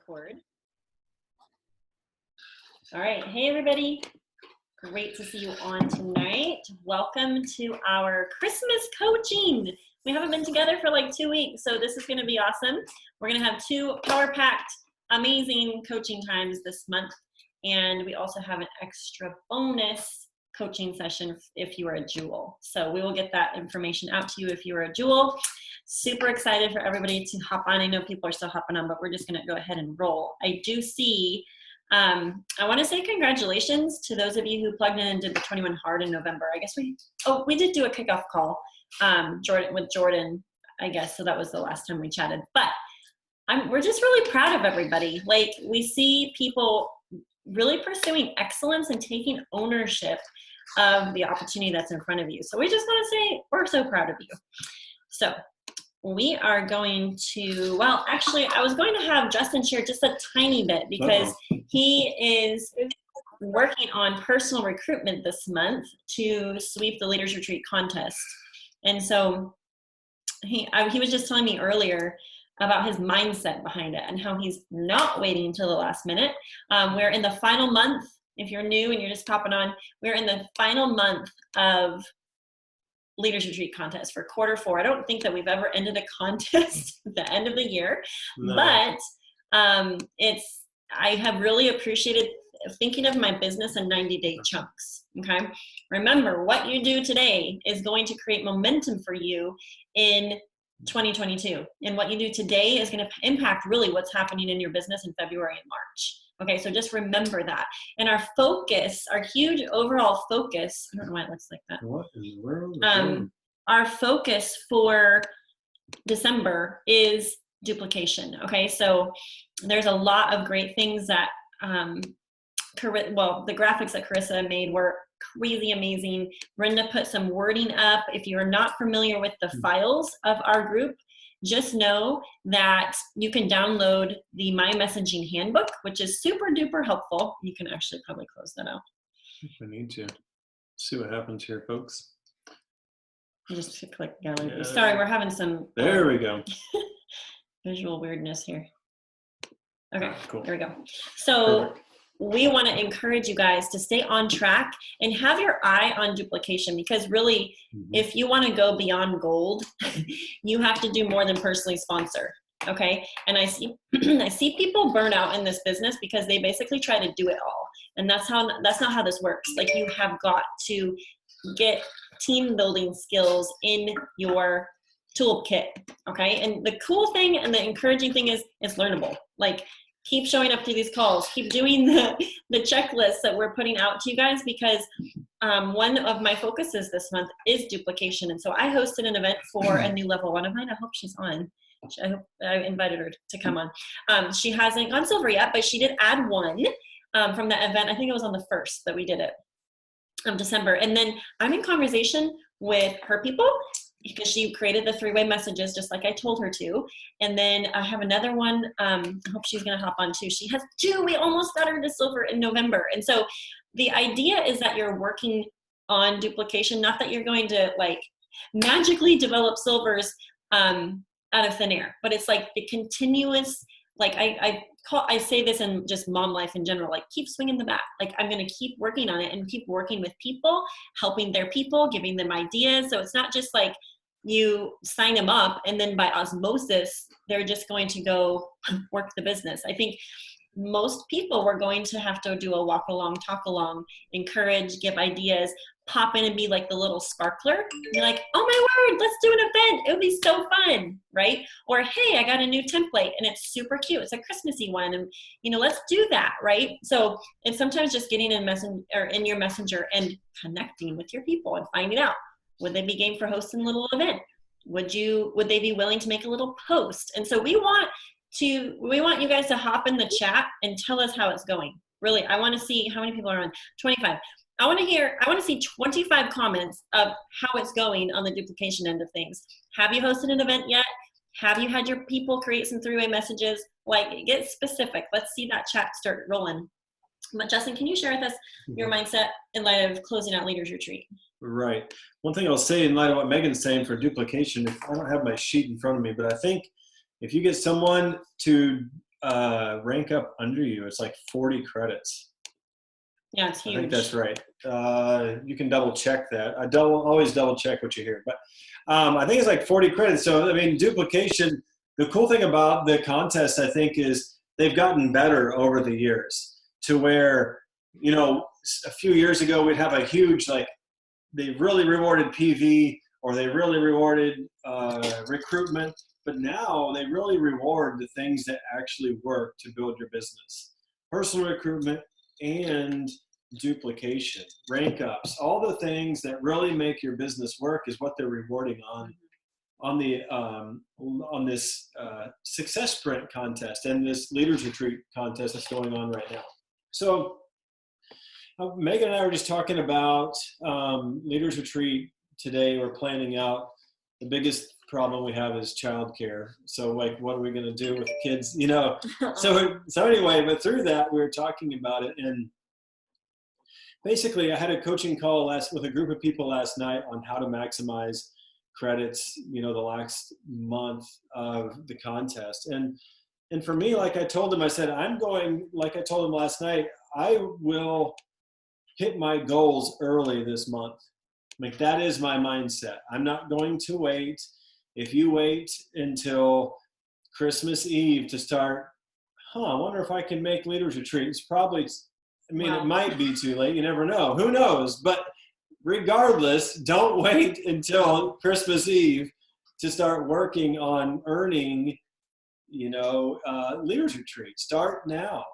record. All right. Hey, everybody. Great to see you on tonight. Welcome to our Christmas coaching. We haven't been together for like 2 weeks, so this is going to be awesome. We're going to have 2 power-packed, amazing coaching times this month, and we also have an extra bonus coaching session if you are a jewel. So we will get that information out to you if you are a jewel. Super excited for everybody to hop on. I know people are still hopping on, but we're just going to go ahead and roll. I do see, I want to say congratulations to those of you who plugged in and did the 21 hard in November. I guess we did do a kickoff call with Jordan, I guess. So that was the last time we chatted. But we're just really proud of everybody. Like, we see people really pursuing excellence and taking ownership of the opportunity that's in front of you. So we just want to say we're so proud of you. So we are going to, well, actually, I was going to have Justin share just a tiny bit because he is working on personal recruitment this month to sweep the Leaders Retreat contest. And so he was just telling me earlier about his mindset behind it and how he's not waiting until the last minute. We're in the final month. If you're new and you're just popping on, we're in the final month of Leaders Retreat contest for Q4. I don't think that we've ever ended a contest at the end of the year, but I have really appreciated thinking of my business in 90-day chunks. Okay, remember, what you do today is going to create momentum for you in 2022, and what you do today is going to impact really what's happening in your business in February and March. Okay, so just remember that. And our focus, our huge overall focus, I don't know why it looks like that. What in the world? Our focus for December is duplication. Okay, so there's a lot of great things that, the graphics that Carissa made were crazy amazing. Brenda put some wording up. If you're not familiar with the files of our group, just know that you can download the My Messaging Handbook, which is super duper helpful. You can actually probably close that out. We need to see what happens here, folks. You just click gallery. Yeah. Sorry, we're having some. There we go. Visual weirdness here. Okay, cool. There we go. So perfect. We want to encourage you guys to stay on track and have your eye on duplication, because really, if you want to go beyond gold, you have to do more than personally sponsor. Okay, and I see people burn out in this business because they basically try to do it all, and that's not how this works. Like, you have got to get team building skills in your toolkit. Okay, and the cool thing and the encouraging thing is it's learnable. Like, keep showing up to these calls, keep doing the checklists that we're putting out to you guys, because one of my focuses this month is duplication. And so I hosted an event for a new level one of mine. I hope she's on. I invited her to come on. She hasn't gone silver yet, but she did add one from that event. I think it was on the 1st that we did it, December. And then I'm in conversation with her people, because she created the 3-way messages just like I told her to. And then I have another one. I hope she's going to hop on too. She has 2. We almost got her to silver in November. And so the idea is that you're working on duplication, not that you're going to like magically develop silvers out of thin air, but it's like the continuous, like I say this in just mom life in general, like, keep swinging the bat. Like, I'm going to keep working on it and keep working with people, helping their people, giving them ideas. So it's not just like you sign them up and then by osmosis, they're just going to go work the business. I think most people were going to have to do a walk along, talk along, encourage, give ideas, pop in and be like the little sparkler. You're like, oh my word, let's do an event. It would be so fun, right? Or, hey, I got a new template and it's super cute. It's a Christmassy one, and let's do that, right? So it's sometimes just getting in your messenger and connecting with your people and finding out, would they be game for hosting a little event? Would they be willing to make a little post? And so we want you guys to hop in the chat and tell us how it's going. Really, I want to see how many people are on. 25. I want to see 25 comments of how it's going on the duplication end of things. Have you hosted an event yet? Have you had your people create some 3-way messages? Like, get specific. Let's see that chat start rolling. But Justin, can you share with us your mindset in light of closing out Leaders Retreat? Right. One thing I'll say in light of what Megan's saying for duplication, I don't have my sheet in front of me, but I think if you get someone to rank up under you. It's like 40 credits. Yeah, it's I huge. think that's right. You can double check that. Always double check what you hear. But I think it's like 40 credits. So, I mean, duplication, the cool thing about the contest, I think, is they've gotten better over the years to where, you know, a few years ago, we'd have a huge, like, they really rewarded PV or they really rewarded recruitment. But now they really reward the things that actually work to build your business. Personal recruitment and duplication, rank ups, all the things that really make your business work is what they're rewarding on this success sprint contest and this leaders retreat contest that's going on right now. So Megan and I were just talking about leaders retreat today. We're planning out. The biggest problem we have is childcare. So, like, what are we going to do with kids? You know. So anyway, but through that, we were talking about it, and basically, I had a coaching call with a group of people last night on how to maximize credits. You know, the last month of the contest, and for me, like I told them, I said, like I told them last night, I will hit my goals early this month. Like, that is my mindset. I'm not going to wait. If you wait until Christmas Eve to start, I wonder if I can make leaders retreat. It's probably, I mean, It might be too late. You never know. Who knows? But regardless, don't wait until Christmas Eve to start working on earning, leaders retreat. Start now.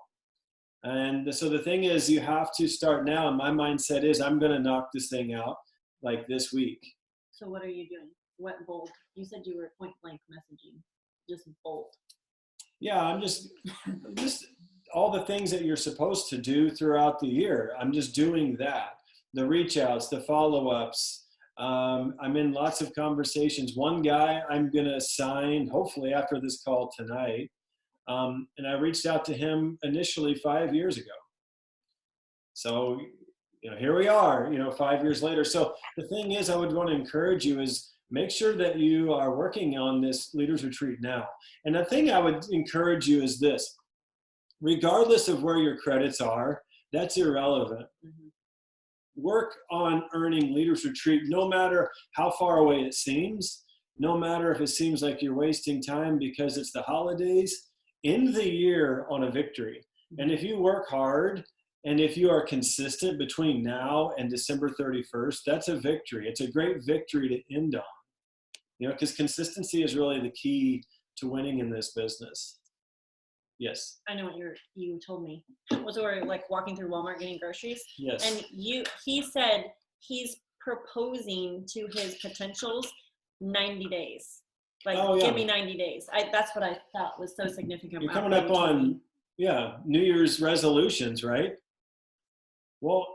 And so the thing is, you have to start now. And my mindset is, I'm going to knock this thing out like this week. So what are you doing? What bold? You said you were point blank messaging. Just bold. Yeah, I'm just all the things that you're supposed to do throughout the year. I'm just doing that. The reach outs, the follow-ups. I'm in lots of conversations. One guy I'm going to sign, hopefully after this call tonight. And I reached out to him initially 5 years ago. So, here we are, 5 years later. So the thing is, I would want to encourage you is make sure that you are working on this leaders retreat now. And the thing I would encourage you is this: regardless of where your credits are, that's irrelevant. Mm-hmm. Work on earning leaders retreat, no matter how far away it seems, no matter if it seems like you're wasting time because it's the holidays. End the year on a victory. And if you work hard and if you are consistent between now and December 31st, that's a victory. It's a great victory to end on, because consistency is really the key to winning in this business. Yes. I know what you told me. Was we like walking through Walmart getting groceries? Yes. And he said he's proposing to his potentials 90 days. Like, give me 90 days. That's what I thought was so significant. You're coming up on, New Year's resolutions, right? Well,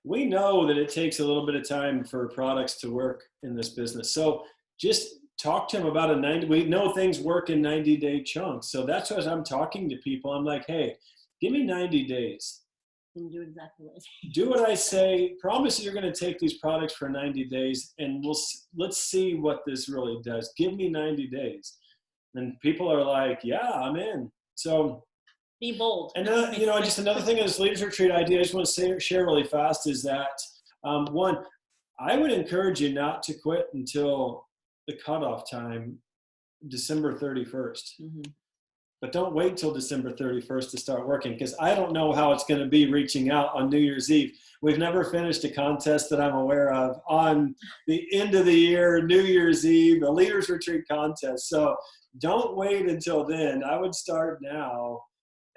we know that it takes a little bit of time for products to work in this business. So just talk to him about we know things work in 90-day chunks. So that's what I'm talking to people. I'm like, hey, give me 90 days. And do exactly what I say. Do what I say. Promise you're going to take these products for 90 days, and let's see what this really does. Give me 90 days. And people are like, yeah, I'm in. So be bold. And just another thing in this leaders retreat idea I just want to share really fast is that, one, I would encourage you not to quit until the cutoff time, December 31st. Mm-hmm. But don't wait till December 31st to start working, because I don't know how it's going to be reaching out on New Year's Eve. We've never finished a contest that I'm aware of on the end of the year, New Year's Eve, a leaders retreat contest. So don't wait until then. I would start now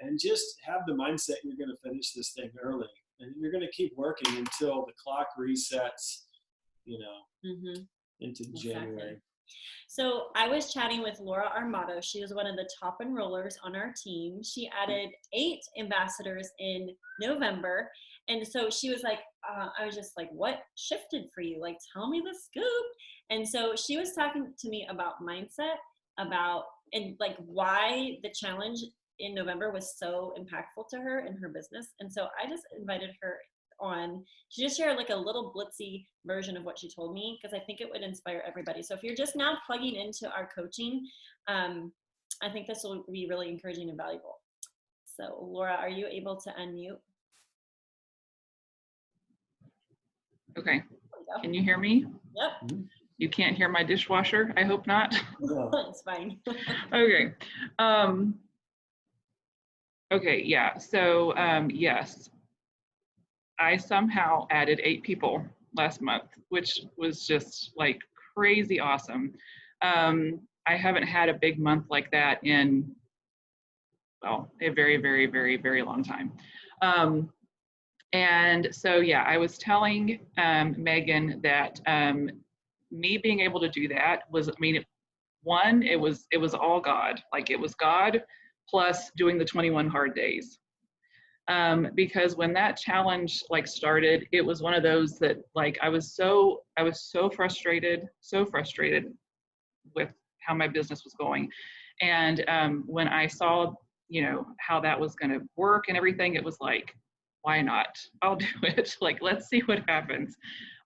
and just have the mindset you're going to finish this thing early. And you're going to keep working until the clock resets, mm-hmm. into Exactly. January. So I was chatting with Laura Armato. She was one of the top enrollers on our team. She added 8 ambassadors in November. And so she was like, I was just like, what shifted for you? Like, tell me the scoop. And so she was talking to me about mindset, and like why the challenge in November was so impactful to her in her business. And so I just invited her on to just share like a little blitzy version of what she told me, because I think it would inspire everybody. So if you're just now plugging into our coaching, I think this will be really encouraging and valuable. So Laura, are you able to unmute? Okay. Can you hear me? Yep. You can't hear my dishwasher? I hope not. No. It's fine. Okay. Okay, yeah. So, yes, I somehow added 8 people last month, which was just like crazy awesome. I haven't had a big month like that in, well, a very, very, very, very long time. And so, yeah, I was telling Megan that me being able to do that was, I mean, it was all God. Like, it was God plus doing the 21 hard days. Because when that challenge like started, it was one of those that like I was so frustrated with how my business was going. And when I saw, you know, how that was going to work and everything, it was like, why not? I'll do it. Like, let's see what happens.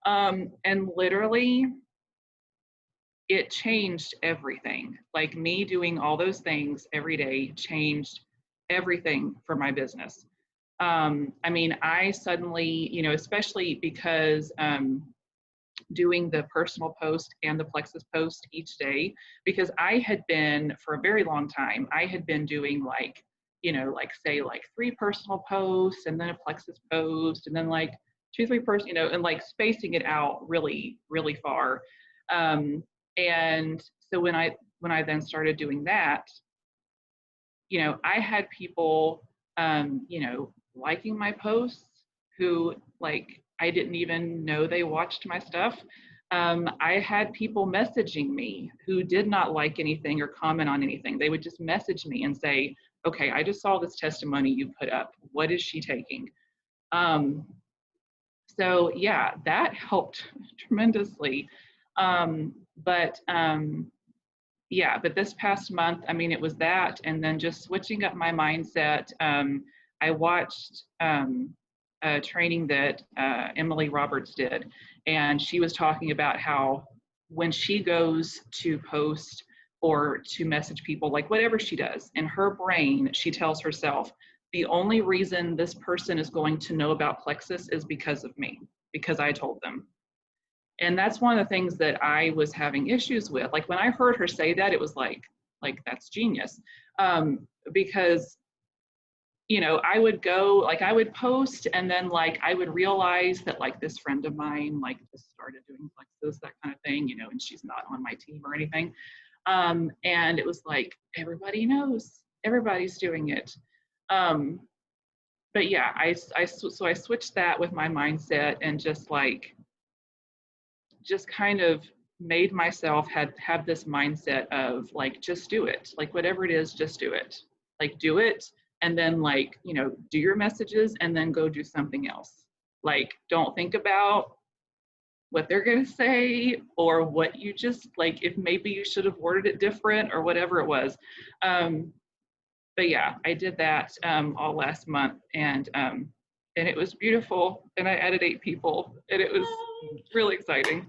And literally, it changed everything. Like, me doing all those things every day changed everything for my business. I mean, I suddenly, you know, especially because doing the personal post and the Plexus post each day, because I had been, for a very long time, I had been doing like, you know, like say like 3 personal posts and then a Plexus post and then like 2, 3 personal, you know, and like spacing it out really, really far. And so when I then started doing that, you know, I had people, you know, liking my posts who like, I didn't even know they watched my stuff. I had people messaging me who did not like anything or comment on anything. They would just message me and say, okay, I just saw this testimony you put up. What is she taking? So yeah, that helped tremendously. Yeah, but this past month, I mean, it was that, and then just switching up my mindset. I watched a training that Emily Roberts did, and she was talking about how when she goes to post or to message people, like whatever she does, in her brain, she tells herself, the only reason this person is going to know about Plexus is because of me, because I told them. And that's one of the things that I was having issues with. Like when I heard her say that, it was like that's genius. Because, you know, I would go, like I would post and then like I would realize that like this friend of mine like just started doing Plexus, that kind of thing, you know, and she's not on my team or anything. And it was like, everybody knows, everybody's doing it. But yeah, so I switched that with my mindset and just kind of made myself have this mindset of like, just do it. Like whatever it is, just do it. Like do it. And then like, you know, do your messages and then go do something else. Like, don't think about what they're going to say or what you just like, if maybe you should have worded it different or whatever it was. But yeah, I did that all last month and it was beautiful. And I added 8 people and it was really exciting.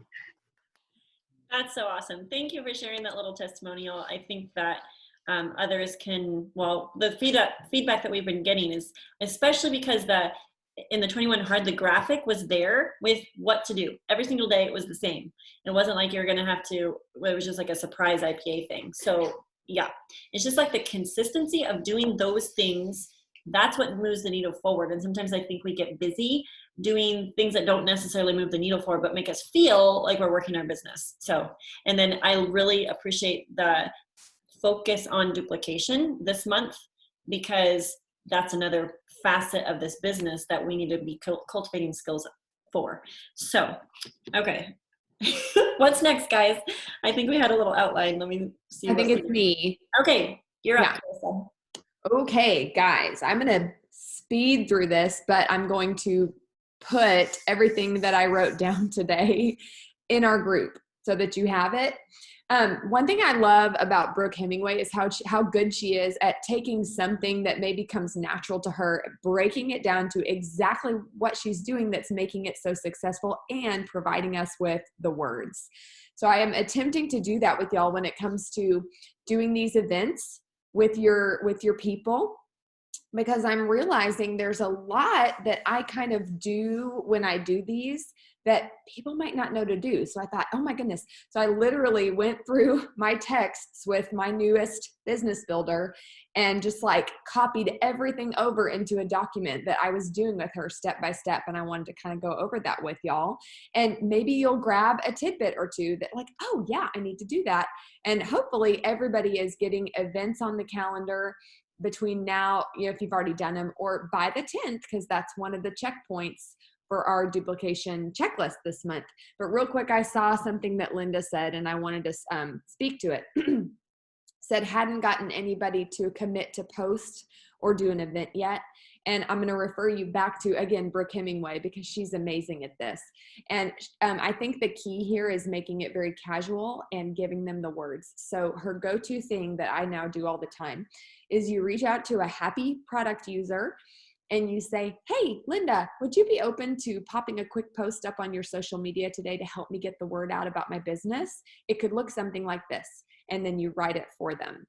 That's so awesome. Thank you for sharing that little testimonial. I think that others can, well, the feedback that we've been getting is, especially because in the 21 hard, the graphic was there with what to do. Every single day it was the same. It wasn't like you're going to have to, it was just like a surprise IPA thing. So yeah, it's just like the consistency of doing those things. That's what moves the needle forward. And sometimes I think we get busy doing things that don't necessarily move the needle forward, but make us feel like we're working our business. So, and then I really appreciate the focus on duplication this month, because that's another facet of this business that we need to be cultivating skills for. So, okay. What's next, guys? I think we had a little outline. Let me see. I think it's me. Okay, you're up. Okay, guys, I'm going to speed through this, but I'm going to put everything that I wrote down today in our group so that you have it. One thing I love about Brooke Hemingway is how good she is at taking something that maybe comes natural to her, breaking it down to exactly what she's doing that's making it so successful and providing us with the words. So I am attempting to do that with y'all when it comes to doing these events. with your people, because I'm realizing there's a lot that I kind of do when I do these that people might not know to do. So I thought, oh my goodness. So I literally went through my texts with my newest business builder and just like copied everything over into a document that I was doing with her step by step. And I wanted to kind of go over that with y'all. And maybe you'll grab a tidbit or two that like, oh yeah, I need to do that. And hopefully everybody is getting events on the calendar between now, if you've already done them, or by the 10th, because that's one of the checkpoints for our duplication checklist this month. But real quick, I saw something that Linda said, and I wanted to speak to it. Said hadn't gotten anybody to commit to post or do an event yet. And I'm going to refer you back to, again, Brooke Hemingway, because she's amazing at this. And I think the key here is making it very casual and giving them the words. So her go-to thing that I now do all the time is you reach out to a happy product user and you say, hey, Linda, would you be open to popping a quick post up on your social media today to help me get the word out about my business? It could look something like this. And then you write it for them.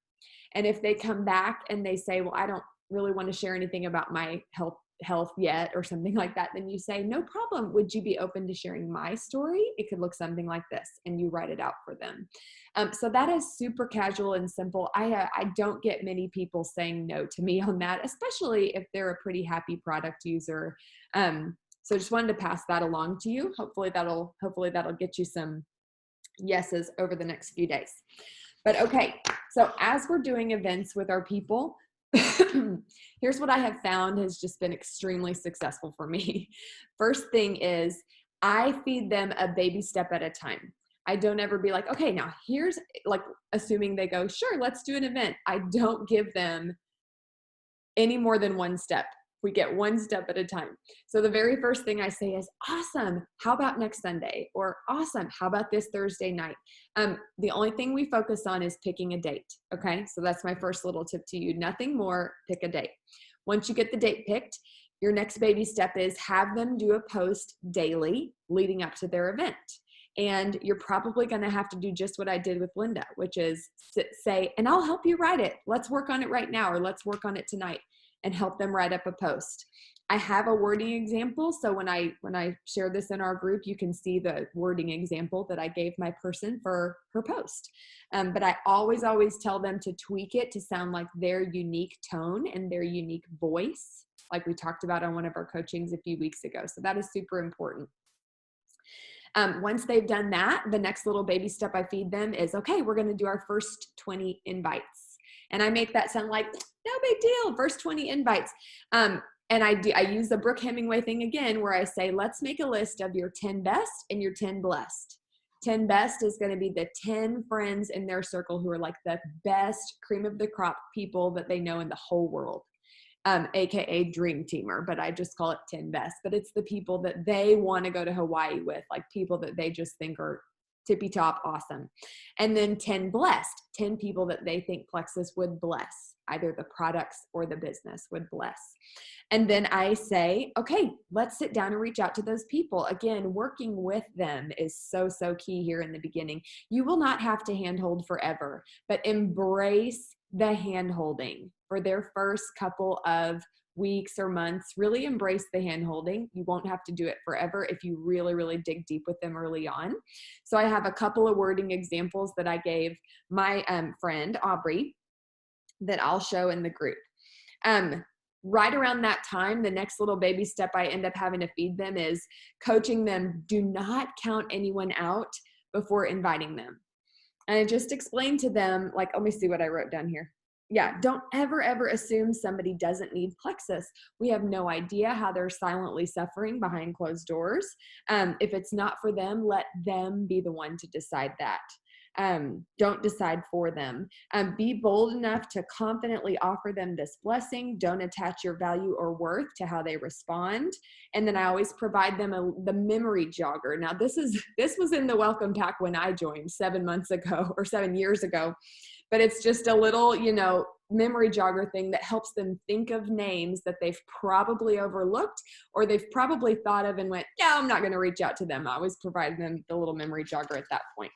And if they come back and they say, well, I don't really want to share anything about my health yet or something like that, then you say, no problem. Would you be open to sharing my story? It could look something like this, and you write it out for them. So that is super casual and simple. I don't get many people saying no to me on that, especially if they're a pretty happy product user. So just wanted to pass that along to you. Hopefully that'll get you some yeses over the next few days. But okay, so as we're doing events with our people, here's what I have found has just been extremely successful for me. First thing is I feed them a baby step at a time. I don't ever be like, okay, now here's like assuming they go, sure, let's do an event. I don't give them any more than one step. We get one step at a time. So the very first thing I say is, awesome, how about next Sunday? Or awesome, how about this Thursday night? The only thing we focus on is picking a date, okay? So that's my first little tip to you. Nothing more, pick a date. Once you get the date picked, your next baby step is have them do a post daily leading up to their event. And you're probably gonna have to do just what I did with Linda, which is say, and I'll help you write it. Let's work on it right now, or let's work on it tonight, and help them write up a post. I have a wording example. So when I share this in our group, you can see the wording example that I gave my person for her post. But I always tell them to tweak it to sound like their unique tone and their unique voice, like we talked about on one of our coachings a few weeks ago. So that is super important. Once they've done that, the next little baby step I feed them is, okay, we're gonna do our first 20 invites. And I make that sound like, no big deal, first 20 invites. And I use the Brooke Hemingway thing again, where I say, let's make a list of your 10 best and your 10 blessed. 10 best is going to be the 10 friends in their circle who are like the best cream of the crop people that they know in the whole world, AKA dream teamer, but I just call it 10 best. But it's the people that they want to go to Hawaii with, like people that they just think are tippy top awesome. And then 10 blessed, 10 people that they think Plexus would bless, either the products or the business would bless. And then I say, okay, let's sit down and reach out to those people. Again, working with them is so key here in the beginning. You will not have to handhold forever, but embrace the hand-holding for their first couple of weeks or months. Really embrace the hand-holding. You won't have to do it forever if you really dig deep with them early on. So I have a couple of wording examples that I gave my friend Aubrey that I'll show in the group. Right around that time, the next little baby step I end up having to feed them is coaching them. Do not count anyone out before inviting them. And I just explained to them, like, let me see what I wrote down here. Yeah, don't ever assume somebody doesn't need Plexus. We have no idea how they're silently suffering behind closed doors. If it's not for them, let them be the one to decide that. Don't decide for them. Be bold enough to confidently offer them this blessing. Don't attach your value or worth to how they respond. And then I always provide them the memory jogger. Now this was in the welcome pack when I joined 7 months ago or 7 years ago, but it's just a little, memory jogger thing that helps them think of names that they've probably overlooked or they've probably thought of and went, yeah, I'm not going to reach out to them. I always provide them the little memory jogger at that point.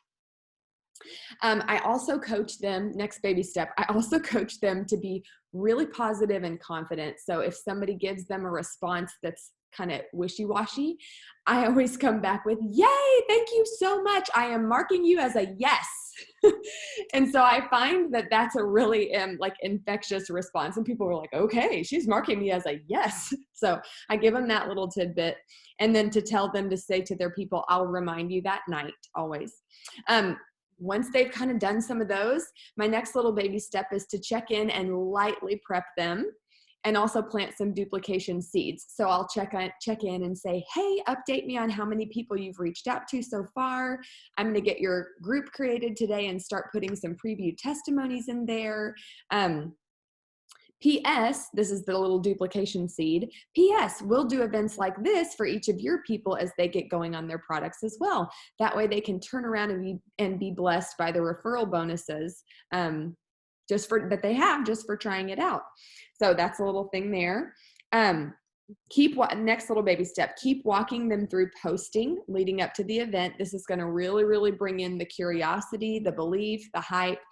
I also coach them, next baby step, I also coach them to be really positive and confident. So if somebody gives them a response that's kind of wishy-washy, I always come back with, yay, thank you so much. I am marking you as a yes. And so I find that that's a really like infectious response. And people were like, okay, she's marking me as a yes. So I give them that little tidbit. And then to tell them to say to their people, I'll remind you that night, always. Once they've kind of done some of those, my next little baby step is to check in and lightly prep them and also plant some duplication seeds. So I'll check in and say, hey, update me on how many people you've reached out to so far. I'm gonna get your group created today and start putting some preview testimonies in there. P.S., this is the little duplication seed. P.S., we'll do events like this for each of your people as they get going on their products as well. That way they can turn around and be blessed by the referral bonuses that they have just for trying it out. So that's a little thing there. Next little baby step, keep walking them through posting leading up to the event. This is going to really, really bring in the curiosity, the belief, the hype.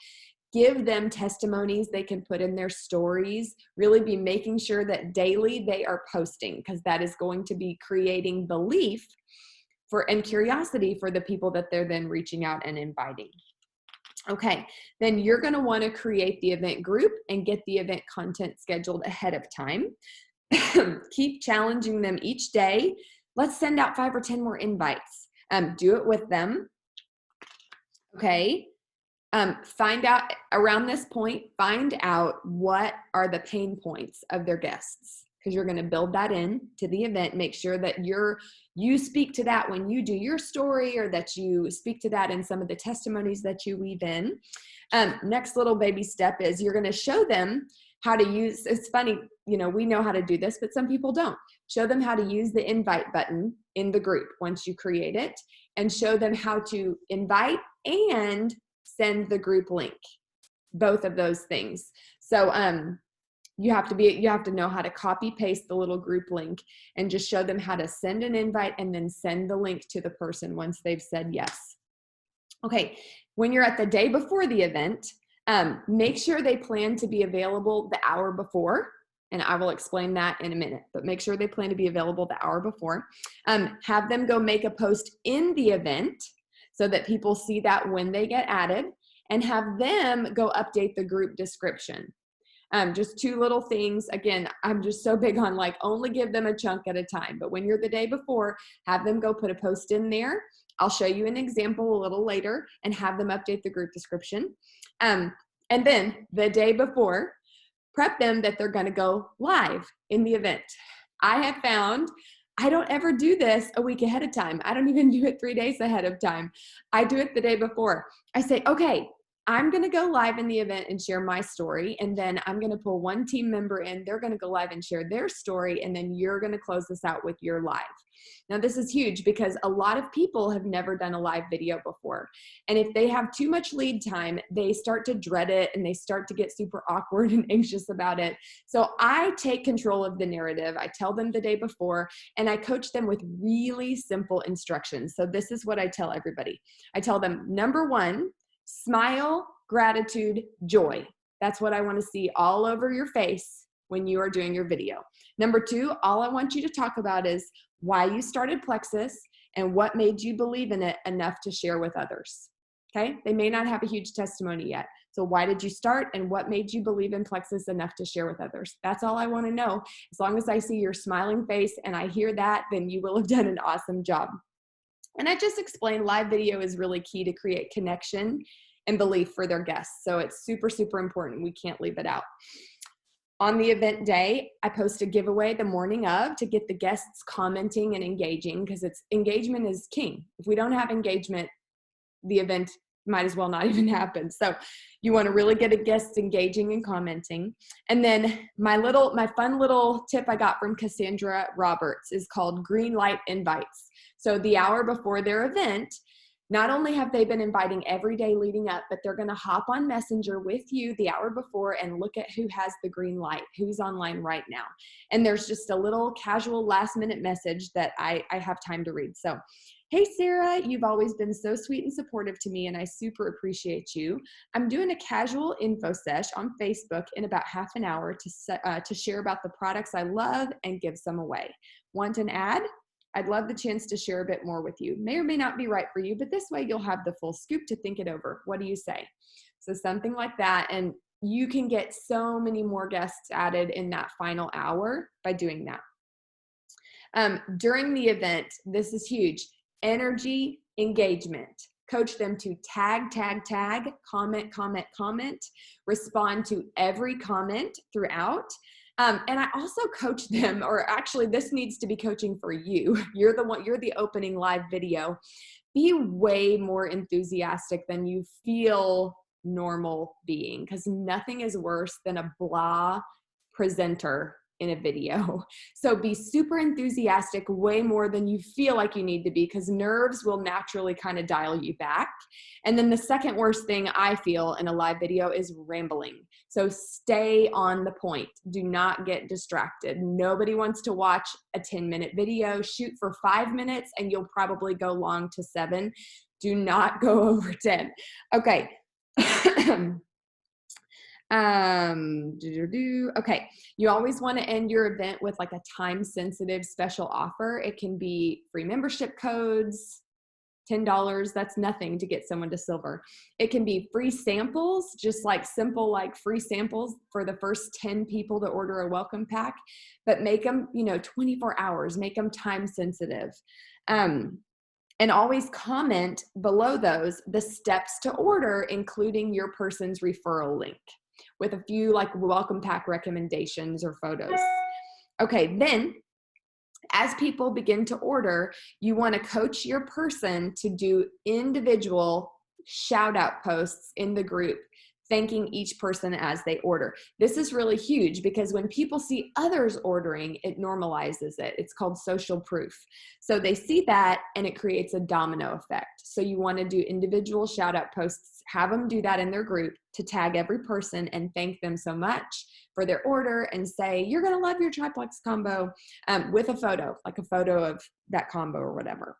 Give them testimonies they can put in their stories. Really be making sure that daily they are posting, because that is going to be creating belief and curiosity for the people that they're then reaching out and inviting. Okay, then you're going to want to create the event group and get the event content scheduled ahead of time. Keep challenging them each day. Let's send out 5 or 10 more invites. Do it with them. Okay. Find out around this point, find out what are the pain points of their guests, because you're going to build that in to the event. Make sure that you speak to that when you do your story, or that you speak to that in some of the testimonies that you weave in. Next little baby step is you're going to show them how to use, it's funny, we know how to do this, but some people don't. Show them how to use the invite button in the group once you create it, and show them how to invite and send the group link, both of those things. So you have to know how to copy paste the little group link, and just show them how to send an invite and then send the link to the person once they've said yes. Okay, when you're at the day before the event, make sure they plan to be available the hour before. And I will explain that in a minute, but make sure they plan to be available the hour before. Have them go make a post in the event so that people see that when they get added, and have them go update the group description. Just 2 little things. Again, I'm just so big on only give them a chunk at a time. But when you're the day before, have them go put a post in there. I'll show you an example a little later, and have them update the group description. And then the day before, prep them that they're going to go live in the event. I have found I don't ever do this a week ahead of time. I don't even do it 3 days ahead of time. I do it the day before. I say, okay, I'm going to go live in the event and share my story. And then I'm going to pull one team member in. They're going to go live and share their story. And then you're going to close this out with your live. Now, this is huge because a lot of people have never done a live video before. And if they have too much lead time, they start to dread it and they start to get super awkward and anxious about it. So I take control of the narrative. I tell them the day before, and I coach them with really simple instructions. So this is what I tell everybody. I tell them, number 1, smile, gratitude, joy. That's what I want to see all over your face when you are doing your video. Number 2, all I want you to talk about is why you started Plexus and what made you believe in it enough to share with others. Okay? They may not have a huge testimony yet. So why did you start, and what made you believe in Plexus enough to share with others? That's all I want to know. As long as I see your smiling face and I hear that, then you will have done an awesome job. And I just explained live video is really key to create connection and belief for their guests. So it's super, super important. We can't leave it out. On the event day, I post a giveaway the morning of to get the guests commenting and engaging, because engagement is king. If we don't have engagement, the event might as well not even happen. So you want to really get a guest engaging and commenting. And then my fun little tip I got from Cassandra Roberts is called green light invites. So the hour before their event, not only have they been inviting every day leading up, but they're going to hop on Messenger with you the hour before and look at who has the green light, who's online right now. And there's just a little casual last minute message that I have time to read. So, Hey, Sarah, you've always been so sweet and supportive to me, and I super appreciate you. I'm doing a casual info sesh on Facebook in about half an hour to share about the products I love and give some away. Want an ad? I'd love the chance to share a bit more with you. May or may not be right for you, but this way you'll have the full scoop to think it over. What do you say? So something like that, and you can get so many more guests added in that final hour by doing that. During the event, this is huge. Energy engagement. Coach them to tag, tag, tag, comment, comment, comment, respond to every comment throughout. And I also coach them, or actually this needs to be coaching for you. You're the opening live video. Be way more enthusiastic than you feel normal being, because nothing is worse than a blah presenter in a video. So be super enthusiastic, way more than you feel like you need to be, because nerves will naturally kind of dial you back. And then the second worst thing I feel in a live video is rambling. So stay on the point. Do not get distracted. Nobody wants to watch a 10-minute video. Shoot for 5 minutes and you'll probably go long to 7. Do not go over 10. Okay. Okay, you always want to end your event with like a time-sensitive special offer. It can be free membership codes, $10. That's nothing to get someone to silver. It can be free samples, just like simple like free samples for the first 10 people to order a welcome pack, but make them 24 hours, make them time sensitive. And always comment below those the steps to order, including your person's referral link, with a few like welcome pack recommendations or photos. Okay, then as people begin to order, you want to coach your person to do individual shout out posts in the group, thanking each person as they order. This is really huge because when people see others ordering, it normalizes it. It's called social proof. So they see that and it creates a domino effect. So you want to do individual shout out posts, have them do that in their group to tag every person and thank them so much for their order and say, you're going to love your triplex combo, with a photo, like a photo of that combo or whatever.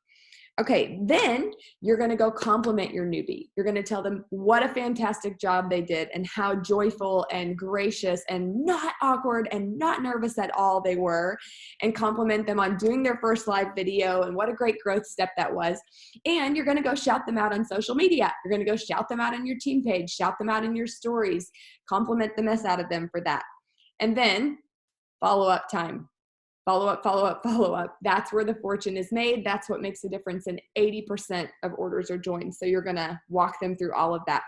Okay, then you're going to go compliment your newbie. You're going to tell them what a fantastic job they did and how joyful and gracious and not awkward and not nervous at all they were, and compliment them on doing their first live video and what a great growth step that was. And you're going to go shout them out on social media. You're going to go shout them out on your team page, shout them out in your stories, compliment the mess out of them for that. And then follow-up time. Follow up, follow up, follow up. That's where the fortune is made. That's what makes a difference in 80% of orders are joined. So you're going to walk them through all of that.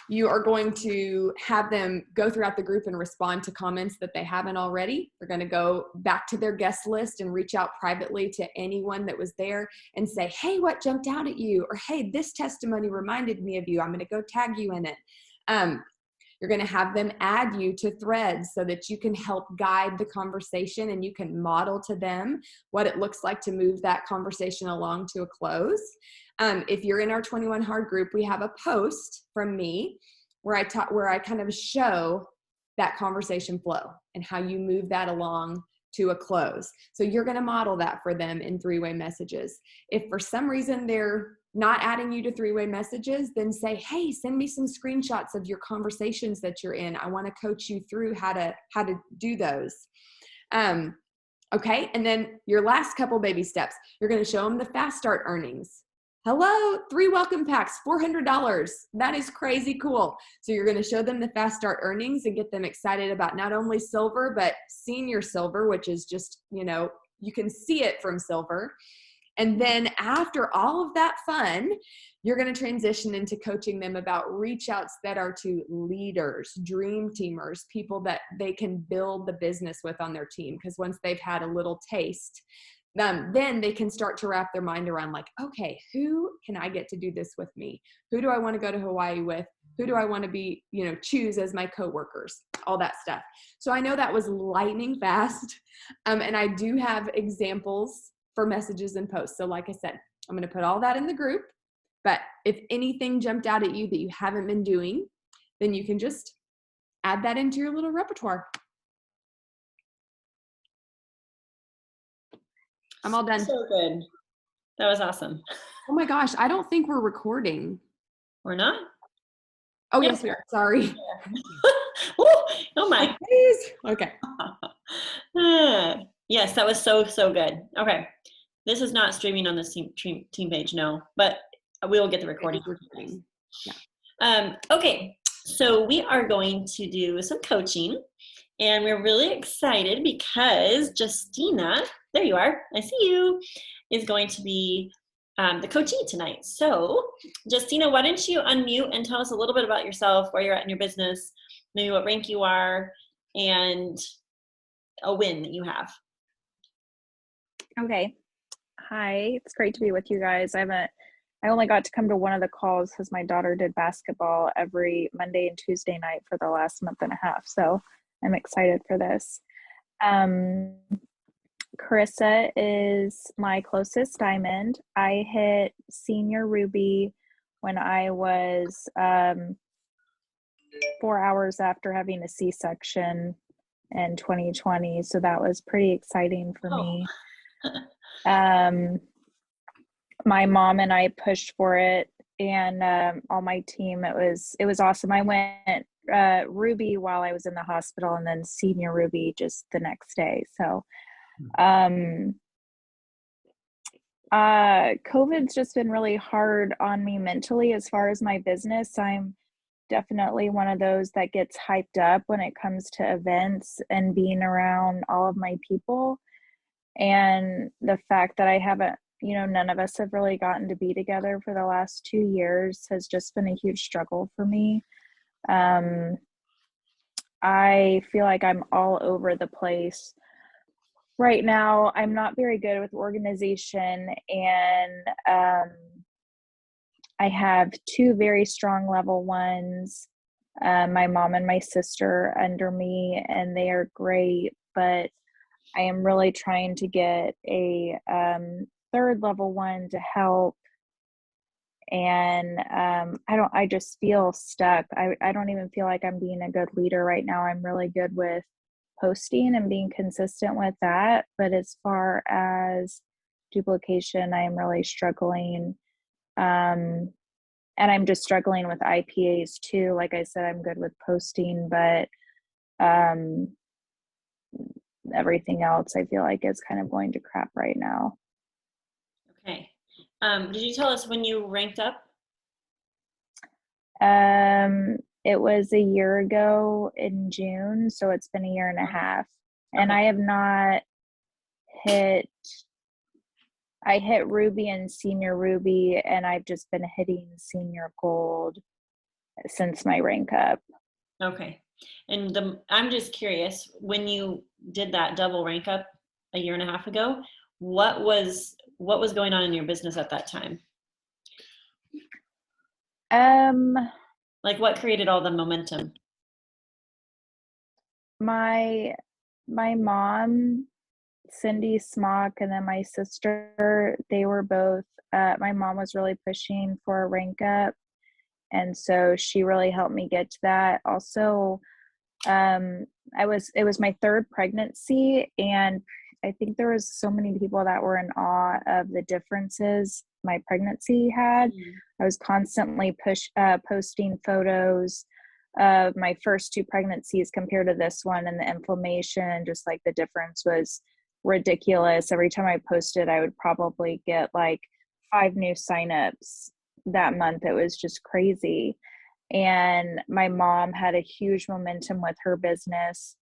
You are going to have them go throughout the group and respond to comments that they haven't already. They're going to go back to their guest list and reach out privately to anyone that was there and say, hey, what jumped out at you? Or, hey, this testimony reminded me of you. I'm going to go tag you in it. You're going to have them add you to threads so that you can help guide the conversation and you can model to them what it looks like to move that conversation along to a close. If you're in our 21 Hard group, we have a post from me where I kind of show that conversation flow and how you move that along to a close. So you're going to model that for them in 3-way messages. If for some reason they're not adding you to 3-way messages, then say, hey, send me some screenshots of your conversations that you're in. I want to coach you through how to do those. Okay. And then your last couple baby steps, you're going to show them the fast start earnings. Hello, 3 welcome packs, $400. That is crazy cool. So you're going to show them the fast start earnings and get them excited about not only silver, but senior silver, which is just, you can see it from silver. And then after all of that fun, you're going to transition into coaching them about reach outs that are to leaders, dream teamers, people that they can build the business with on their team. Because once they've had a little taste, then they can start to wrap their mind around like, okay, who can I get to do this with me? Who do I want to go to Hawaii with? Who do I want to be, choose as my coworkers? All that stuff. So I know that was lightning fast. And I do have examples for messages and posts. So like I said, I'm going to put all that in the group, but if anything jumped out at you that you haven't been doing, then you can just add that into your little repertoire. I'm all done. So good. That was awesome. Oh my gosh, I don't think we're recording. We're not? Oh, Yeah. yes, we are. Sorry. Ooh, oh my. Please. Okay. Yes, that was so, so good. Okay. This is not streaming on the team page, no, but we will get the recording. Yeah. Okay, so we are going to do some coaching, and we're really excited because Justina, there you are, I see you, is going to be the coachee tonight. So Justina, why don't you unmute and tell us a little bit about yourself, where you're at in your business, maybe what rank you are, and a win that you have. Okay. Hi, it's great to be with you guys. I only got to come to one of the calls because my daughter did basketball every Monday and Tuesday night for the last month and a half. So I'm excited for this. Carissa is my closest diamond. I hit senior ruby when I was 4 hours after having a C-section in 2020. So that was pretty exciting for me. My mom and I pushed for it, and all my team. It was awesome. I went ruby while I was in the hospital, and then senior ruby just the next day. So COVID's just been really hard on me mentally as far as my business. I'm definitely one of those that gets hyped up when it comes to events and being around all of my people. And the fact that I haven't, none of us have really gotten to be together for the last 2 years has just been a huge struggle for me. I feel like I'm all over the place right now. I'm not very good with organization, and I have 2 very strong level 1s, my mom and my sister under me, and they are great, but I am really trying to get a 3rd level 1 to help. And I just feel stuck. I don't even feel like I'm being a good leader right now. I'm really good with posting and being consistent with that. But as far as duplication, I am really struggling. And I'm just struggling with IPAs too. Like I said, I'm good with posting, but everything else I feel like is kind of going to crap right now. Okay. Did you tell us when you ranked up? It was a year ago in June, so it's been a year and a half. And I have not I hit ruby and senior ruby, and I've just been hitting senior gold since my rank up. Okay. And I'm just curious, when you did that double rank up a year and a half ago, what was going on in your business at that time? Like what created all the momentum? My mom, Cindy Smock, and then my sister, they were both, my mom was really pushing for a rank up, and so she really helped me get to that. Also, it was my 3rd pregnancy, and I think there was so many people that were in awe of the differences my pregnancy had. I was constantly posting photos of my first 2 pregnancies compared to this one, and the inflammation, just like the difference was ridiculous. Every time I posted, I would probably get like 5 new signups that month. It was just crazy. And my mom had a huge momentum with her business,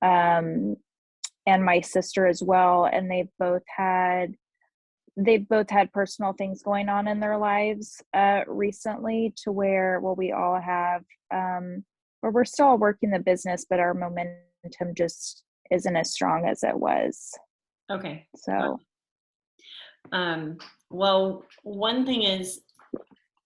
and my sister as well. And they've both had personal things going on in their lives recently, to where, well, we all have, where we're still working the business, but our momentum just isn't as strong as it was. Okay. So, well, one thing is,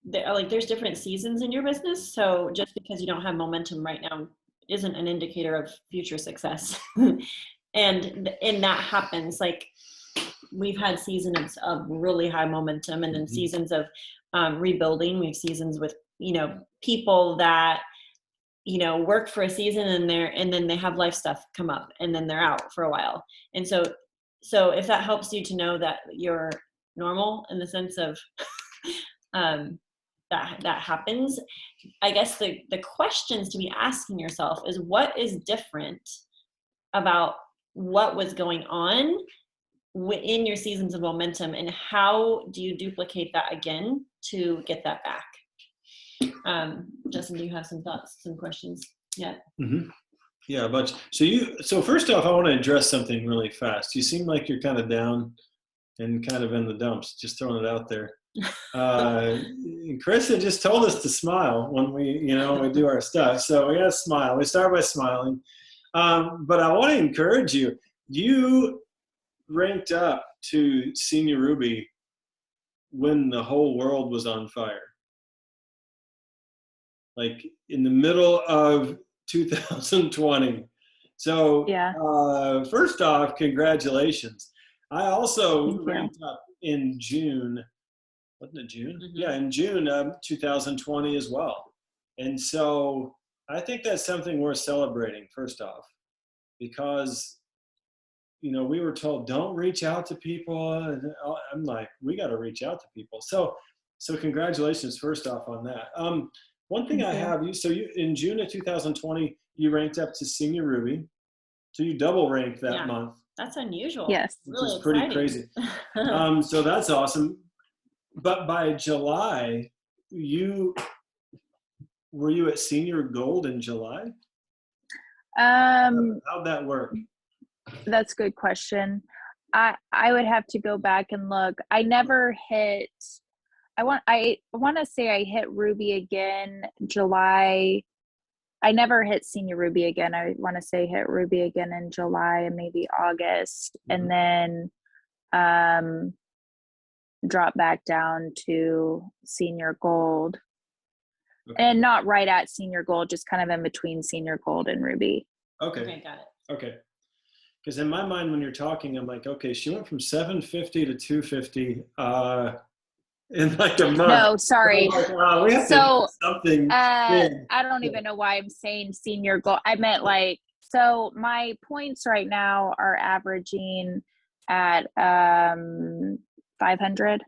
there's different seasons in your business. So just because you don't have momentum right now isn't an indicator of future success. and that happens. Like, we've had seasons of really high momentum, and then seasons of rebuilding. We have seasons with, people that, work for a season, and then they have life stuff come up, and then they're out for a while. And so if that helps you to know that normal in the sense of that happens. I guess the questions to be asking yourself is, what is different about what was going on in your seasons of momentum, and how do you duplicate that again to get that back? Justin, do you have some thoughts, some questions? Yeah. Mm-hmm. Yeah, a bunch. So first off, I want to address something really fast. You seem like you're kind of down and kind of in the dumps, just throwing it out there. Chris had just told us to smile when we do our stuff. So we got to smile. We start by smiling. But I want to encourage you. You ranked up to Senior Ruby when the whole world was on fire. Like in the middle of 2020. So Yeah. First off, congratulations. I also Thank you. ranked up in June. Wasn't it June? Mm-hmm. Yeah, in June of 2020 as well. And so I think that's something worth celebrating, first off, because, we were told, don't reach out to people. And I'm like, we got to reach out to people. So congratulations, first off, on that. One thing I have, you in June of 2020, you ranked up to Senior Ruby. So you double ranked that month. That's unusual. Yes. Which Really is pretty exciting. crazy. So that's awesome. But by July, were you at Senior Gold in July? How'd that work? That's a good question. I would have to go back and look. I never hit. I want to say I hit Ruby again July. I never hit Senior Ruby again. I want to say hit Ruby again in July and maybe August, and then drop back down to Senior Gold. Okay. And not right at Senior Gold, just kind of in between Senior Gold and Ruby. Okay, got it. Okay. Because in my mind, when you're talking, I'm like, okay, she went from 750 to 250 in like a month. No, sorry. Like, wow, we have to do something big. I don't even know why I'm saying Senior Gold. I meant so my points right now are averaging at 500.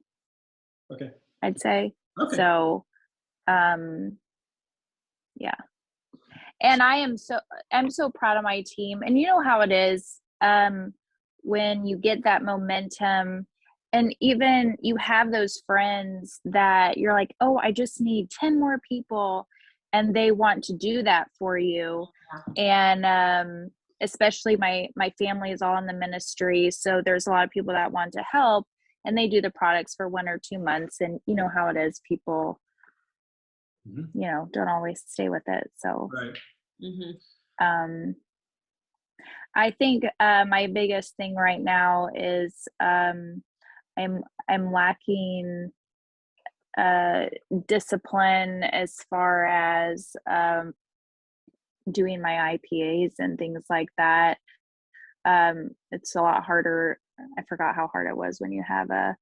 Okay. I'd say. Okay. So, yeah. And I'm so proud of my team. And you know how it is when you get that momentum, and even you have those friends that you're like, oh, I just need 10 more people, and they want to do that for you. And especially my family is all in the ministry, so there's a lot of people that want to help, and they do the products for 1 or 2 months, and you know how it is, people don't always stay with it. So right. I think my biggest thing right now is I'm lacking discipline as far as doing my IPAs and things like that. It's a lot harder. I forgot how hard it was when you have a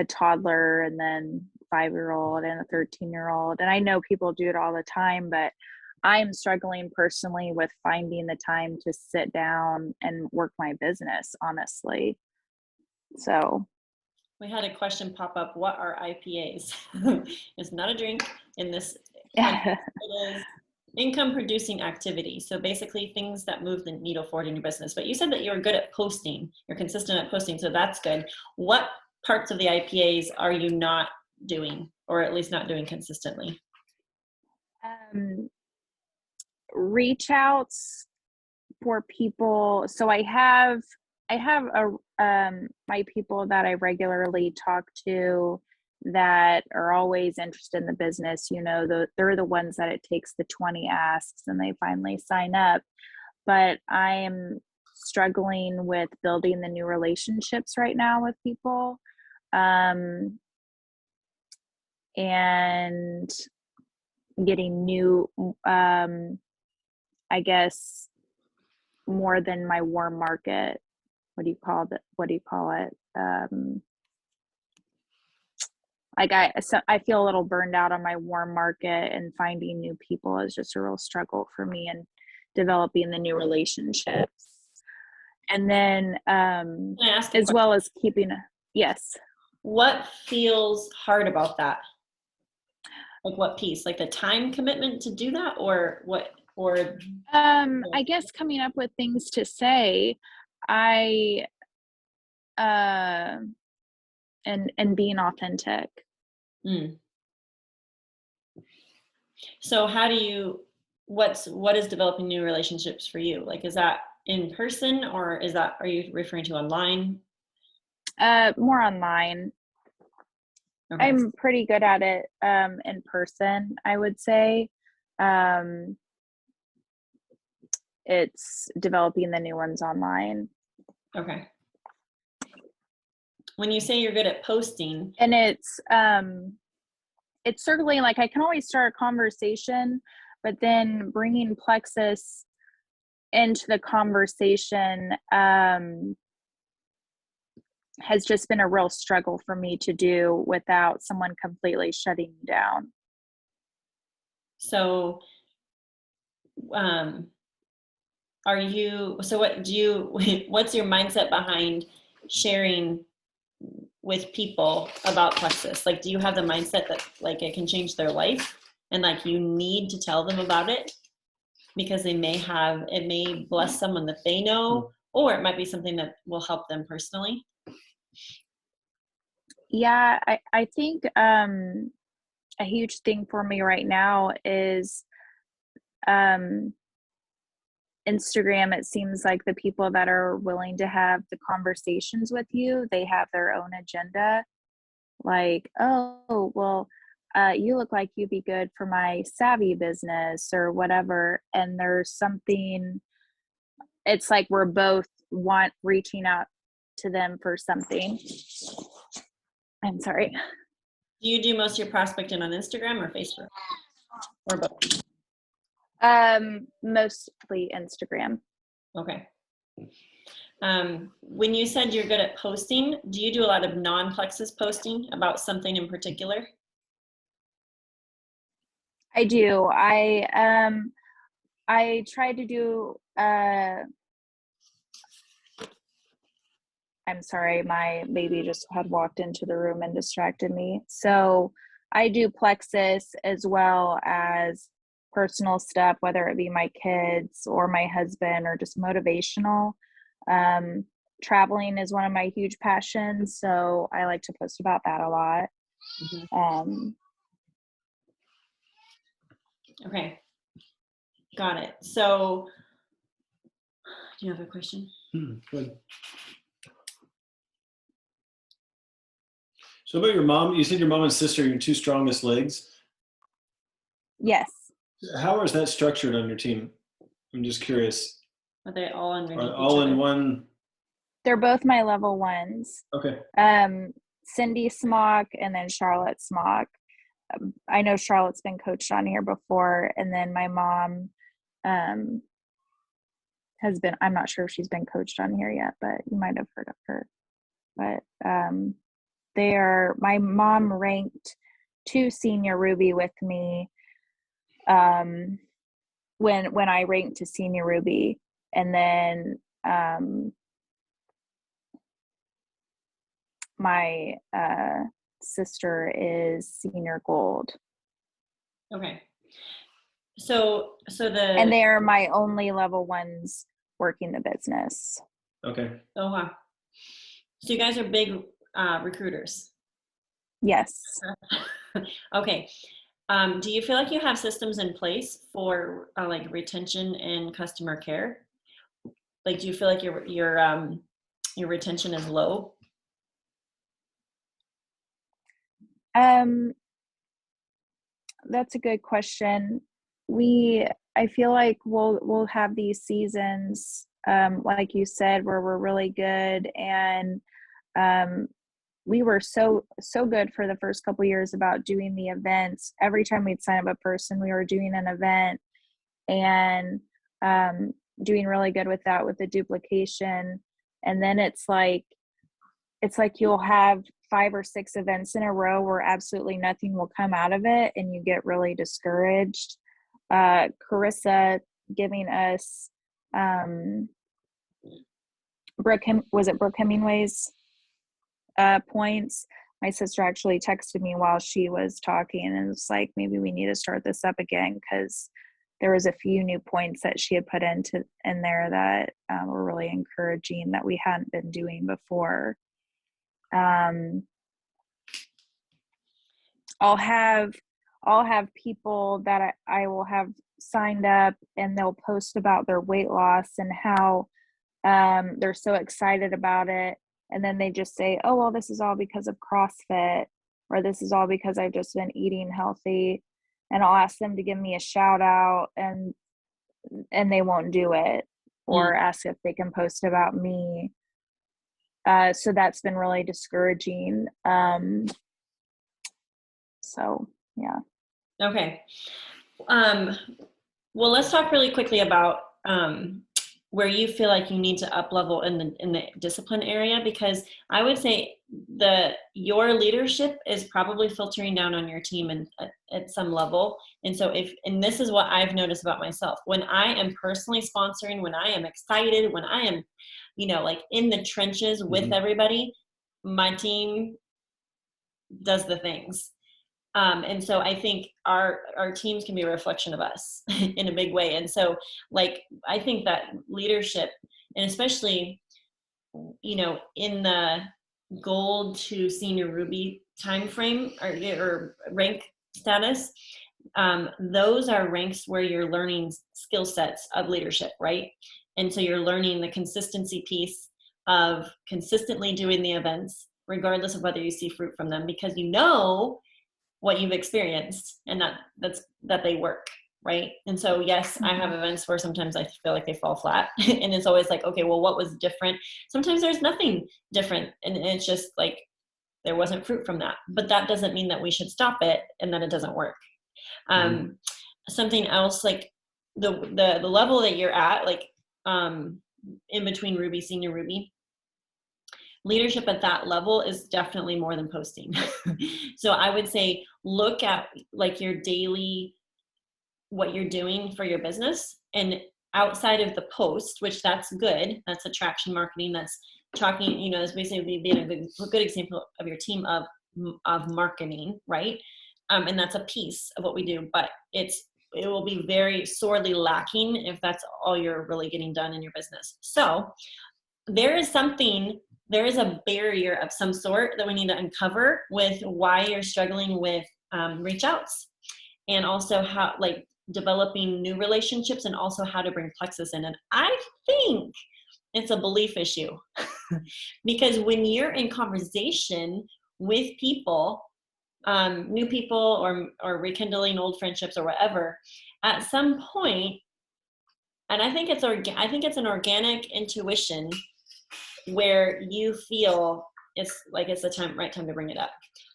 toddler and then 5-year-old and a 13-year-old. And I know people do it all the time, but I'm struggling personally with finding the time to sit down and work my business, honestly. So we had a question pop up. What are IPAs? It's not a drink in this. It is income producing activity. So basically things that move the needle forward in your business. But you said that you're good at posting. You're consistent at posting. So that's good. What parts of the IPAs are you not doing, or at least not doing consistently? Reach outs for people. So I have my people that I regularly talk to that are always interested in the business. They're the ones that it takes the 20 asks and they finally sign up. But I am struggling with building the new relationships right now with people, and getting new, I guess, more than my warm market. What do you call it? I feel a little burned out on my warm market, and finding new people is just a real struggle for me, and developing the new relationships. And then, as well as keeping yes. what feels hard about that? Like what piece? Like the time commitment to do that, or what? Or I guess coming up with things to say, I and being authentic. mm. So how do you? What is developing new relationships for you? Like, is that in person, or are you referring to online? More online. Okay. I'm pretty good at it in person, I would say. It's developing the new ones online. Okay. When you say you're good at posting, And it's certainly like I can always start a conversation, but then bringing Plexus into the conversation has just been a real struggle for me to do without someone completely shutting me down. so what's your mindset behind sharing with people about Plexus? Like, do you have the mindset that like it can change their life and like you need to tell them about it because it may bless someone that they know, or it might be something that will help them personally? Yeah, I think a huge thing for me right now is Instagram. It seems like the people that are willing to have the conversations with you, they have their own agenda. Like, oh, well, you look like you'd be good for my savvy business or whatever. And there's something, it's like we're both reaching out to them for something. I'm sorry. Do you do most of your prospecting on Instagram or Facebook, or both? Mostly Instagram. Okay. When you said you're good at posting, do you do a lot of non-Plexus posting about something in particular? I do. I try to do I'm sorry, my baby just had walked into the room and distracted me. So I do Plexus as well as personal stuff, whether it be my kids or my husband or just motivational. Traveling is one of my huge passions, so I like to post about that a lot. Mm-hmm. Okay, got it. So, do you have a question? Good. So about your mom, you said your mom and sister are your two strongest legs. Yes. How is that structured on your team? I'm just curious. Are they all underneath each All other? in one? They're both my level ones. Okay. Cindy Smock and then Charlotte Smock. I know Charlotte's been coached on here before, and then my mom has been, I'm not sure if she's been coached on here yet, but you might have heard of her. But my mom ranked 2 senior Ruby with me when I ranked to senior Ruby, and then my sister is senior gold. Okay. So and they are my only level ones working the business. Okay. Oh wow. So you guys are big recruiters. Yes. Okay. Do you feel like you have systems in place for like retention and customer care? Like, do you feel like your retention is low? That's a good question. I feel like we'll have these seasons, like you said, where we're really good, and we were so good for the first couple of years about doing the events. Every time we'd sign up a person, we were doing an event, and doing really good with that, with the duplication. And then it's like you'll have 5 or 6 events in a row where absolutely nothing will come out of it, and you get really discouraged. Carissa giving us Brooke Hemingway's points. my sister actually texted me while she was talking, and it's like, maybe we need to start this up again, because there was a few new points that she had put in there that were really encouraging that we hadn't been doing before. I'll have people that I will have signed up, and they'll post about their weight loss and how they're so excited about it. And then they just say, oh, well, this is all because of CrossFit, or this is all because I've just been eating healthy. And I'll ask them to give me a shout out, and they won't do it, or ask if they can post about me. So that's been really discouraging. So yeah. Okay. Well, let's talk really quickly about where you feel like you need to up level in the discipline area, because I would say your leadership is probably filtering down on your team and at some level. And so and this is what I've noticed about myself, when I am personally sponsoring, when I am excited, when I am, like in the trenches with everybody, my team does the things. And so I think our teams can be a reflection of us in a big way. And so I think that leadership, and especially, in the gold to senior Ruby timeframe or rank status, those are ranks where you're learning skill sets of leadership, right? And so you're learning the consistency piece of consistently doing the events, regardless of whether you see fruit from them, because what you've experienced, and that they work, right? And so yes, I have events where sometimes I feel like they fall flat, and it's always like, okay, well, what was different? Sometimes there's nothing different, and it's just like there wasn't fruit from that. But that doesn't mean that we should stop it and that it doesn't work. Something else, like the level that you're at, in between Ruby, senior Ruby, leadership at that level is definitely more than posting. So I would say, look at your daily, what you're doing for your business, and outside of the post, which that's good. That's attraction marketing. That's talking, that's basically being a good example of your team of marketing, right? And that's a piece of what we do, but it will be very sorely lacking if that's all you're really getting done in your business. So there is a barrier of some sort that we need to uncover with why you're struggling with reach outs, and also how developing new relationships, and also how to bring plexus in. And I think it's a belief issue because when you're in conversation with people, new people, or rekindling old friendships or whatever, at some point, and I think it's an organic intuition where you feel it's the right time to bring it up.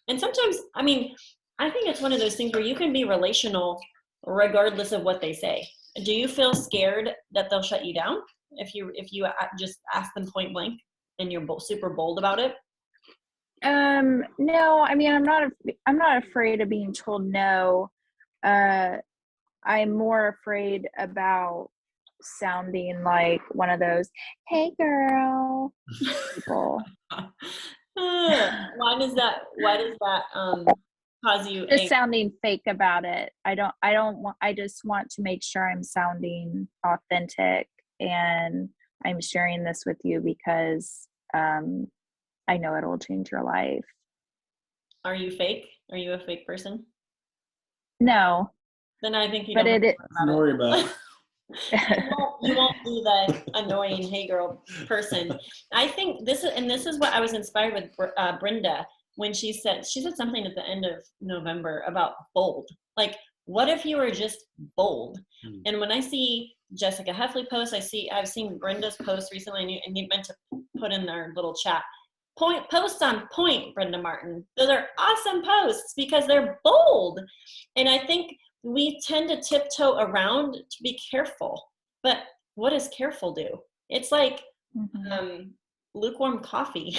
And sometimes, I think it's one of those things where you can be relational regardless of what they say. Do you feel scared that they'll shut you down if you just ask them point blank and you're super bold about it? No, I'm not afraid of being told no. I'm more afraid about sounding like one of those, hey girl people. Why does that cause you just sounding fake about it? I just want to make sure I'm sounding authentic, and I'm sharing this with you because I know it'll change your life. Are you fake? Are you a fake person? No. Then I think you don't worry about it. You won't be the annoying hey girl person. I think this is what I was inspired with Brenda when she said something at the end of November about bold. Like, what if you were just bold? And when I see Jessica Heffley post, I've seen Brenda's post recently, and you meant to put in their little chat. Posts on point, Brenda Martin. Those are awesome posts because they're bold. And I think we tend to tiptoe around to be careful. But what does careful do? It's like lukewarm coffee.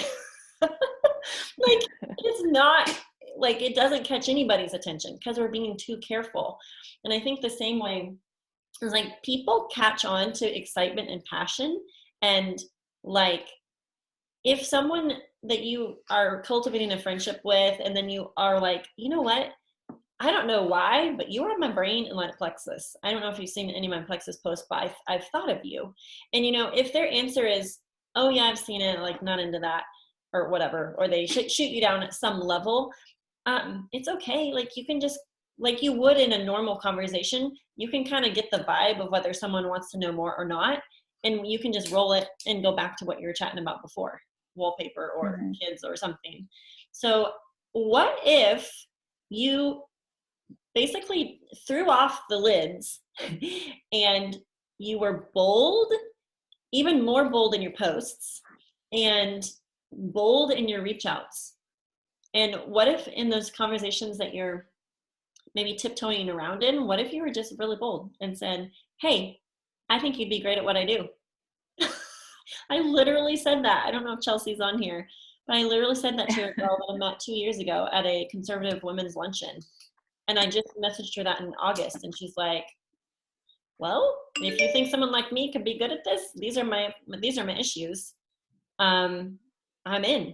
It's not it doesn't catch anybody's attention because we're being too careful. And I think the same way is people catch on to excitement and passion. And if someone that you are cultivating a friendship with, and then you are like, you know what? I don't know why, but you are in my brain and like plexus. I don't know if you've seen any of my plexus posts, but I've thought of you. And, you know, if their answer is, oh yeah, I've seen it, like not into that or whatever, or they shoot you down at some level, it's okay. Like you can just, like you would in a normal conversation, you can kind of get the vibe of whether someone wants to know more or not. And you can just roll it and go back to what you were chatting about before, wallpaper or kids or something. So what if you basically threw off the lids and you were bold, even more bold in your posts and bold in your reach outs? And what if in those conversations that you're maybe tiptoeing around in, what if you were just really bold and said, hey, I think you'd be great at what I do? I literally said that. I don't know if Chelsea's on here, but I literally said that to a girl that I met 2 years ago at a conservative women's luncheon. And I just messaged her that in August, and she's like, well, if you think someone like me could be good at this, these are my issues. I'm in.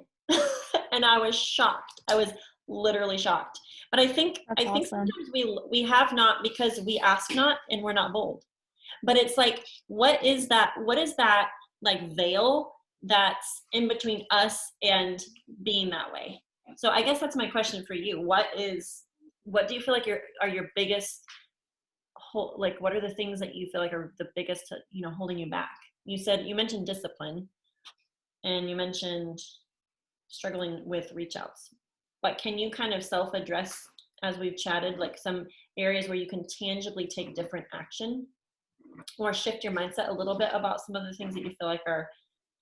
And I was shocked. I was literally shocked. But I think Awesome. sometimes we have not because we ask not and we're not bold. But it's like, what is that like veil that's in between us and being that way? So I guess that's my question for you. What do you feel like are your biggest like, what are the things that you feel like are the biggest, you know, holding you back? You mentioned discipline, and you mentioned struggling with reach outs, but can you kind of self-address, as we've chatted, like some areas where you can tangibly take different action or shift your mindset a little bit about some of the things that you feel like are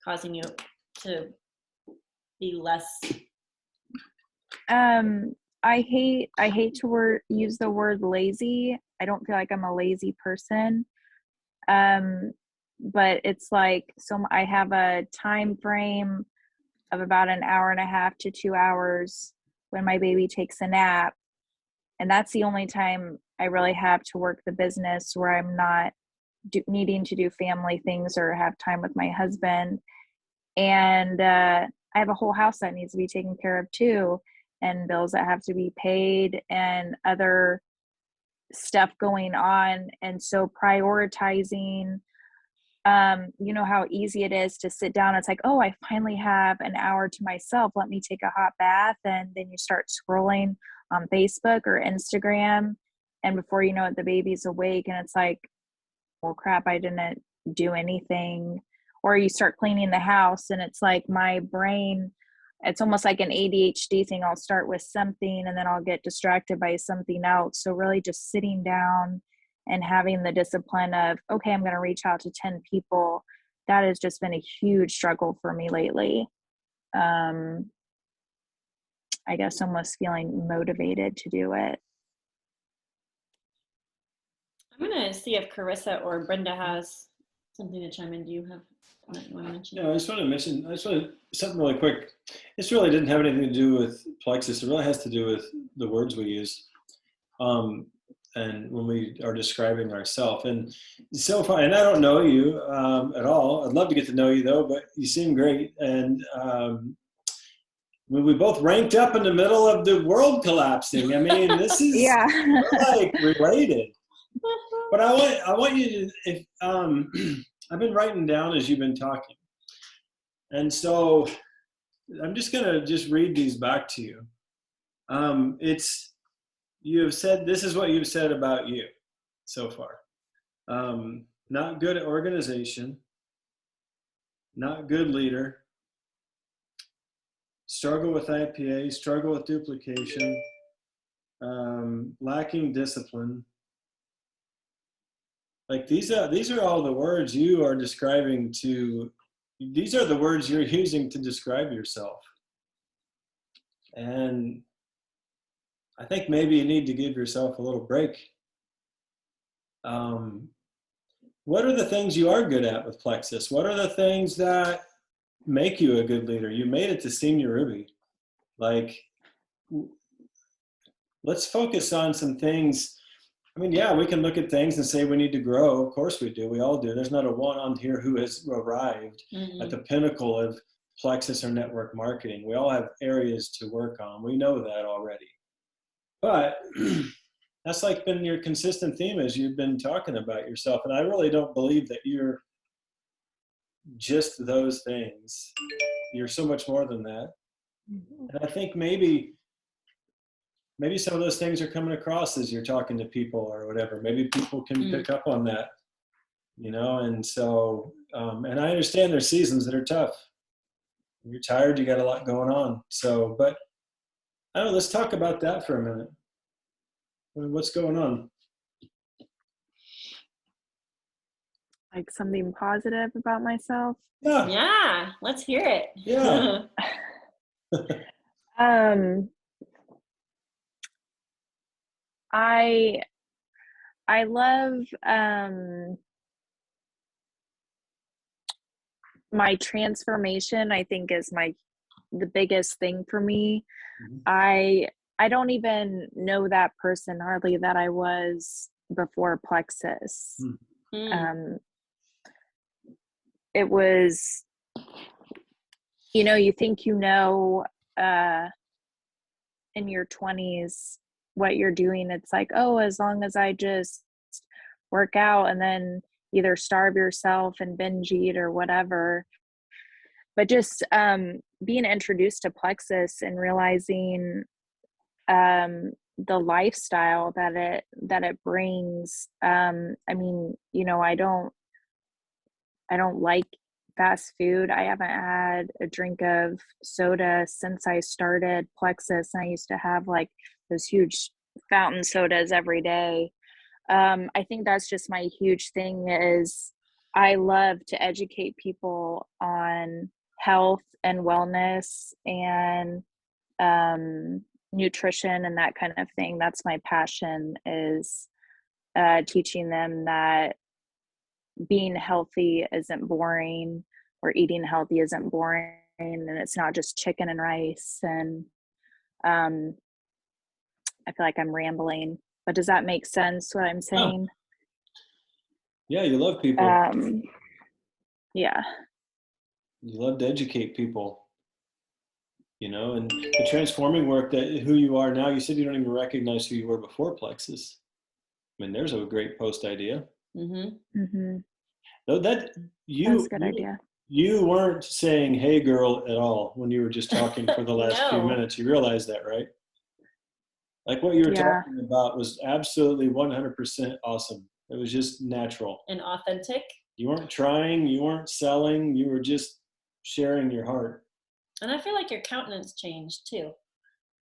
causing you to be less? I hate to use the word lazy. I don't feel like I'm a lazy person. But it's like, so I have a time frame of about an hour and a half to 2 hours when my baby takes a nap. And that's the only time I really have to work the business where I'm not needing to do family things or have time with my husband. And I have a whole house that needs to be taken care of too, and bills that have to be paid and other stuff going on. And so prioritizing, you know how easy it is to sit down. It's like, oh, I finally have an hour to myself. Let me take a hot bath. And then you start scrolling on Facebook or Instagram. And before you know it, the baby's awake. And it's like, well, crap, I didn't do anything. Or you start cleaning the house and it's like my brain, it's almost like an ADHD thing. I'll start with something and then I'll get distracted by something else. So really just sitting down and having the discipline of, okay, I'm going to reach out to 10 people. That has just been a huge struggle for me lately. I guess almost feeling motivated to do it. I'm going to see if Carissa or Brenda has something to chime in. Do you have what you want to mention? No, I just want something really quick. This really didn't have anything to do with plexus. It really has to do with the words we use. And when we are describing ourselves. And so far, and I don't know you at all. I'd love to get to know you though, but you seem great. And when we both ranked up in the middle of the world collapsing, I mean, this is Yeah. like related. But I want you to, if I've been writing down as you've been talking. And so I'm just going to read these back to you. You have said, this is what you've said about you so far. Not good at organization, not good leader, struggle with IPA, struggle with duplication, lacking discipline. Like these are all the words you are describing these are the words you're using to describe yourself. And I think maybe you need to give yourself a little break. What are the things you are good at with Plexus? What are the things that make you a good leader? You made it to Senior Ruby. Like, let's focus on some things. I mean, yeah, we can look at things and say we need to grow. Of course we do. We all do. There's not a one on here who has arrived at the pinnacle of Plexus or network marketing. We all have areas to work on. We know that already. But that's like been your consistent theme as you've been talking about yourself. And I really don't believe that you're just those things. You're so much more than that. And I think maybe some of those things are coming across as you're talking to people or whatever. Maybe people can pick up on that, you know? And so, and I understand there's seasons that are tough. You're tired, you got a lot going on. So, but I don't know, let's talk about that for a minute. I mean, what's going on? Like something positive about myself. Yeah, let's hear it. Yeah. I love my transformation. I think is the biggest thing for me. I don't even know that person hardly that I was before Plexus. It was, you know, you think you know in your 20s what you're doing. It's like, oh, as long as I just work out and then either starve yourself and binge eat or whatever. But just being introduced to Plexus and realizing the lifestyle that it brings. I mean, you know, I don't like fast food. I haven't had a drink of soda since I started Plexus. And I used to have like those huge fountain sodas every day. I think that's just my huge thing is I love to educate people on health and wellness and nutrition and that kind of thing. That's my passion, is teaching them that being healthy isn't boring, or eating healthy isn't boring, and it's not just chicken and rice. And I feel like I'm rambling, but does that make sense what I'm saying? Yeah, you love people. Yeah. You love to educate people, you know, and the transforming work that who you are now. You said you don't even recognize who you were before Plexus. I mean, there's a great post idea. Though that's a good idea. You weren't saying "Hey, girl" at all when you were just talking for the last few minutes. You realize that, right? Like what you were talking about was absolutely 100% awesome. It was just natural and authentic. You weren't trying, you weren't selling, you were just sharing your heart. And I feel like your countenance changed too,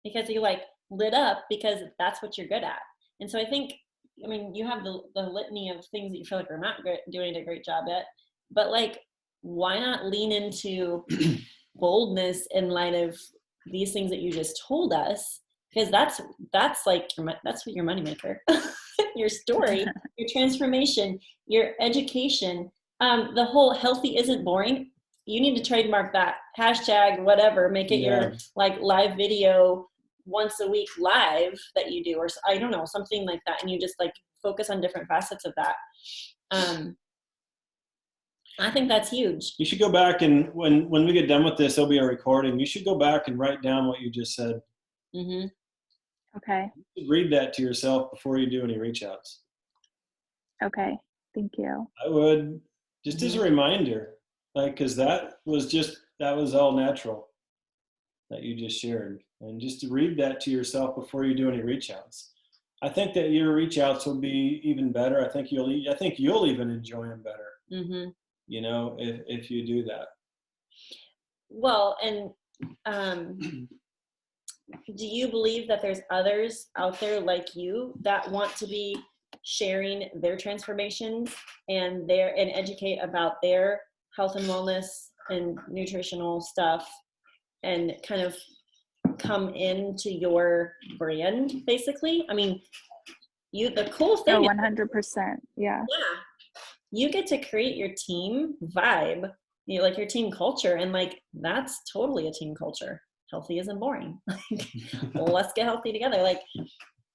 because you like lit up because that's what you're good at. And so I think, I mean, you have the litany of things that you feel like you're not doing a great job at, but like, why not lean into boldness in light of these things that you just told us? Because that's like that's what your moneymaker, your story, your transformation, your education, the whole healthy isn't boring. You need to trademark that hashtag, whatever, make it your like live video once a week live that you do, or I don't know, something like that. And you just like focus on different facets of that. I think that's huge. You should go back and when we get done with this, there'll be a recording. You should go back and write down what you just said. Mm-hmm. Okay. You should read that to yourself before you do any reach outs. Okay. Thank you. I would, just as a reminder, like, cause that was all natural that you just shared. And just to read that to yourself before you do any reach outs. I think that your reach outs will be even better. I think you'll even enjoy them better. Mm-hmm. You know, if you do that. Well, and do you believe that there's others out there like you that want to be sharing their transformations and educate about their health and wellness and nutritional stuff and kind of come into your brand, basically? I mean, the cool thing. Oh, 100%. Yeah. You get to create your team vibe, like your team culture, and like that's totally a team culture. Healthy isn't boring. Well, let's get healthy together. Like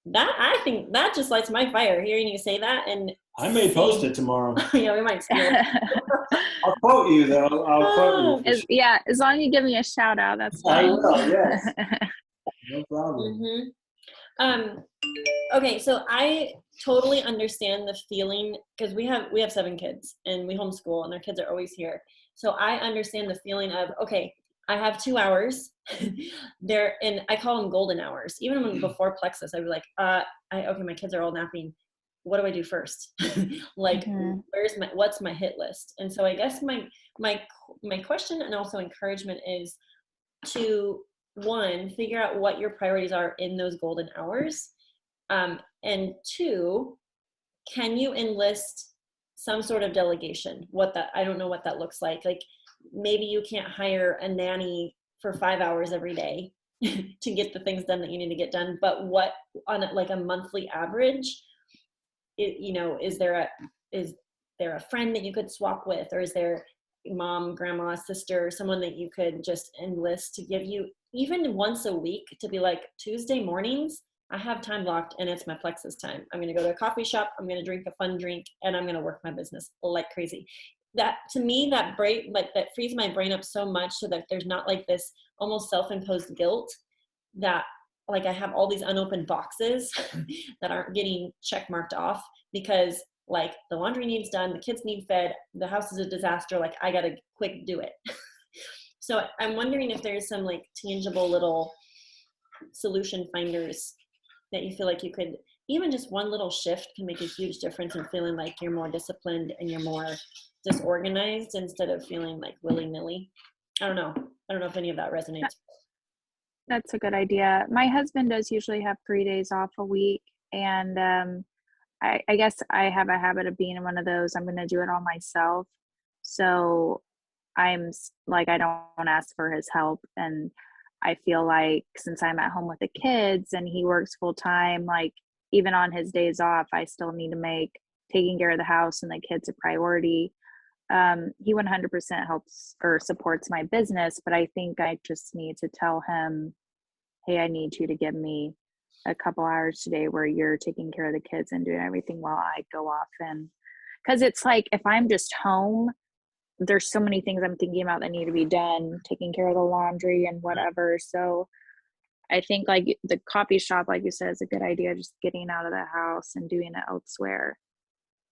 That, I think that just lights my fire hearing you say that. And I may post it tomorrow. yeah, we might steal it. I'll quote you though. I'll quote you. Yeah, as long as you give me a shout out, that's I fine. will, yes. No problem. Okay, so I totally understand the feeling, because we have 7 kids and we homeschool and their kids are always here. So I understand the feeling of, okay, I have 2 hours. And I call them golden hours. Even when before Plexus, I'd be like, okay, my kids are all napping. What do I do first? Like, what's my hit list? And so I guess my question and also encouragement is to, 1, figure out what your priorities are in those golden hours. And 2, can you enlist some sort of delegation? I don't know what that looks like. Like, maybe you can't hire a nanny for 5 hours every day to get the things done that you need to get done. But what, on like a monthly average, is there a friend that you could swap with, or is there mom, grandma, sister, someone that you could just enlist to give you even once a week to be like, Tuesday mornings, I have time blocked and it's my Plexus time. I'm going to go to a coffee shop. I'm going to drink a fun drink and I'm going to work my business like crazy. That, to me, that frees my brain up so much so that there's not like this almost self-imposed guilt that like I have all these unopened boxes that aren't getting check marked off because like the laundry needs done, the kids need fed, the house is a disaster, like I gotta quick do it. So I'm wondering if there's some like tangible little solution finders that you feel like you could, even just one little shift can make a huge difference in feeling like you're more disciplined and you're more disorganized instead of feeling like willy-nilly. I don't know if any of that resonates. That's a good idea. My husband does usually have 3 days off a week, and I guess I have a habit of being one of those, I'm going to do it all myself. So I'm like, I don't ask for his help. And I feel like since I'm at home with the kids and he works full time, like even on his days off, I still need to make taking care of the house and the kids a priority. He 100% helps or supports my business, but I think I just need to tell him, hey, I need you to give me a couple hours today where you're taking care of the kids and doing everything while I go off. And because it's like, if I'm just home, there's so many things I'm thinking about that need to be done, taking care of the laundry and whatever. So I think like the coffee shop, like you said, is a good idea, just getting out of the house and doing it elsewhere.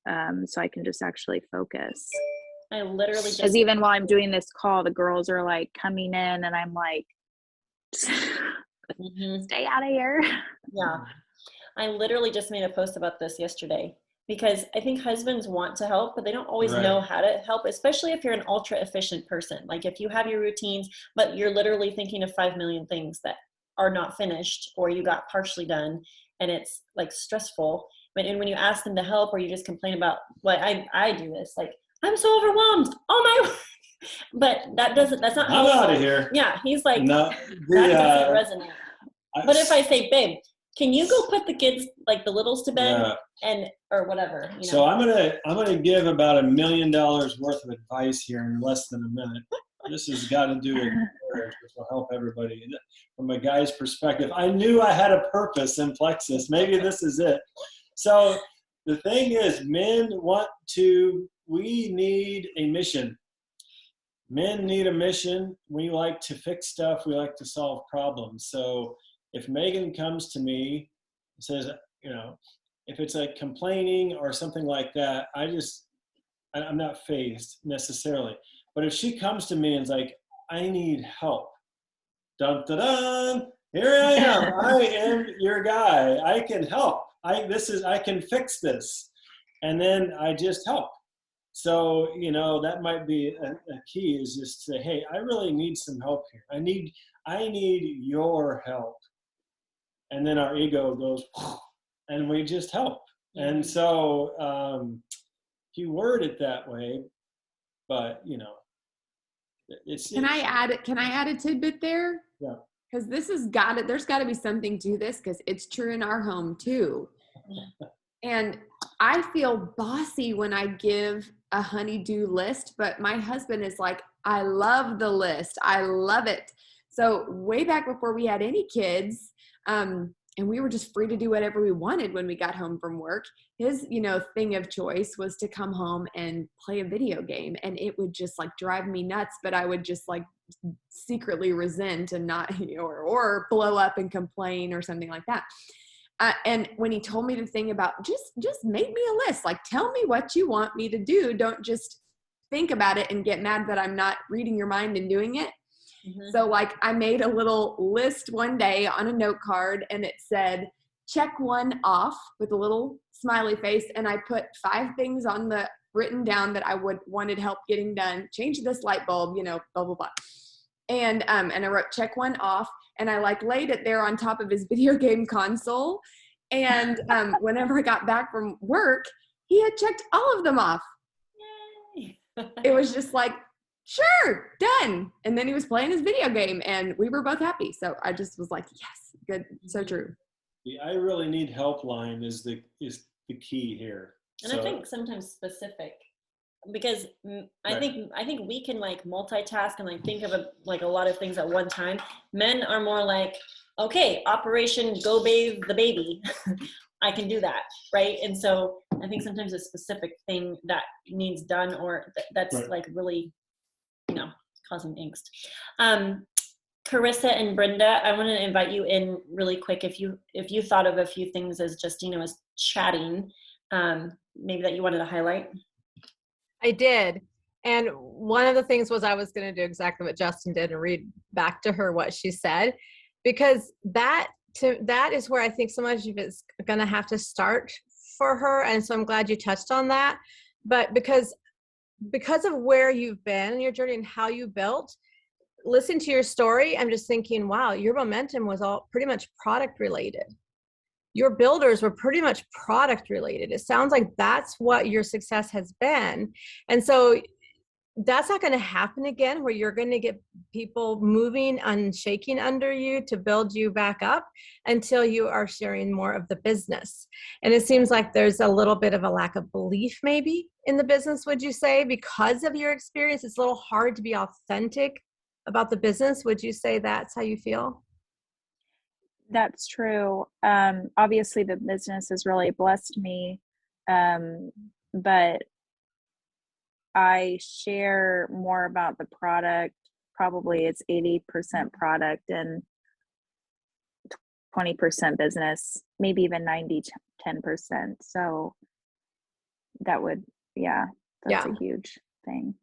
So I can just actually focus. I literally just, because even while I'm doing this call, the girls are like coming in and I'm like, stay out of here. Yeah. I literally just made a post about this yesterday because I think husbands want to help, but they don't always know how to help, especially if you're an ultra efficient person. Like if you have your routines, but you're literally thinking of 5 million things that are not finished or you got partially done and it's like stressful. But and when you ask them to help or you just complain about what I do this, like, I'm so overwhelmed. Oh my, but that's not I'm out of here. Yeah. He's like, no, that doesn't resonate. But if I say, babe, can you go put the kids, like the littles, to bed and or whatever? You know? So I'm gonna give about $1 million worth of advice here in less than a minute. This has got to do with marriage, which will help everybody. From a guy's perspective, I knew I had a purpose in Plexus. Maybe this is it. So the thing is, we need a mission. Men need a mission. We like to fix stuff. We like to solve problems. So if Megan comes to me and says, if it's like complaining or something like that, I'm not fazed necessarily. But if she comes to me and is like, I need help, dun, dun, dun, here I am. I am your guy. I can help. I can fix this. And then I just help. So, that might be a key, is just say, hey, I really need some help here. I need your help. And then our ego goes, and we just help. And so if you word it that way, but Can I add a tidbit there? Yeah. Because there's got to be something to this, because it's true in our home too. And I feel bossy when I give a honey-do list, but my husband is like, I love the list. I love it. So way back before we had any kids, and we were just free to do whatever we wanted when we got home from work. His, thing of choice was to come home and play a video game, and it would just like drive me nuts, but I would just like secretly resent and not, or blow up and complain or something like that. And when he told me the thing about just make me a list, like tell me what you want me to do. Don't just think about it and get mad that I'm not reading your mind and doing it. Mm-hmm. So like I made a little list one day on a note card, and it said, check one off with a little smiley face. And I put 5 things on the written down that I wanted help getting done. Change this light bulb, blah, blah, blah. And I wrote check one off, and I like laid it there on top of his video game console. And whenever I got back from work, he had checked all of them off. Yay. It was just like, sure, done. And then he was playing his video game, and we were both happy. So I just was like, yes, good, so true. The I really need helpline is the key here. And I think sometimes specific, because I think we can like multitask and like think of a lot of things at one time. Men are more like, okay, operation go bathe the baby. I can do that, right? And so I think sometimes a specific thing that needs done, or that's right, like really, causing angst. Carissa and Brenda, I want to invite you in really quick. If you thought of a few things as just, as chatting, maybe that you wanted to highlight. I did. And one of the things was I was going to do exactly what Justin did and read back to her what she said, because that is where I think so much of it's going to have to start for her. And so I'm glad you touched on that. But because of where you've been in your journey and how you built, listen to your story, I'm just thinking, wow, your momentum was all pretty much product related. Your builders were pretty much product related. It sounds like that's what your success has been. And so that's not going to happen again, where you're going to get people moving and shaking under you to build you back up until you are sharing more of the business. And it seems like there's a little bit of a lack of belief maybe in the business, would you say, because of your experience? It's a little hard to be authentic about the business. Would you say that's how you feel? That's true. Obviously the business has really blessed me. But I share more about the product. Probably it's 80% product and 20% business, maybe even 10%. So that would, that's a huge thing.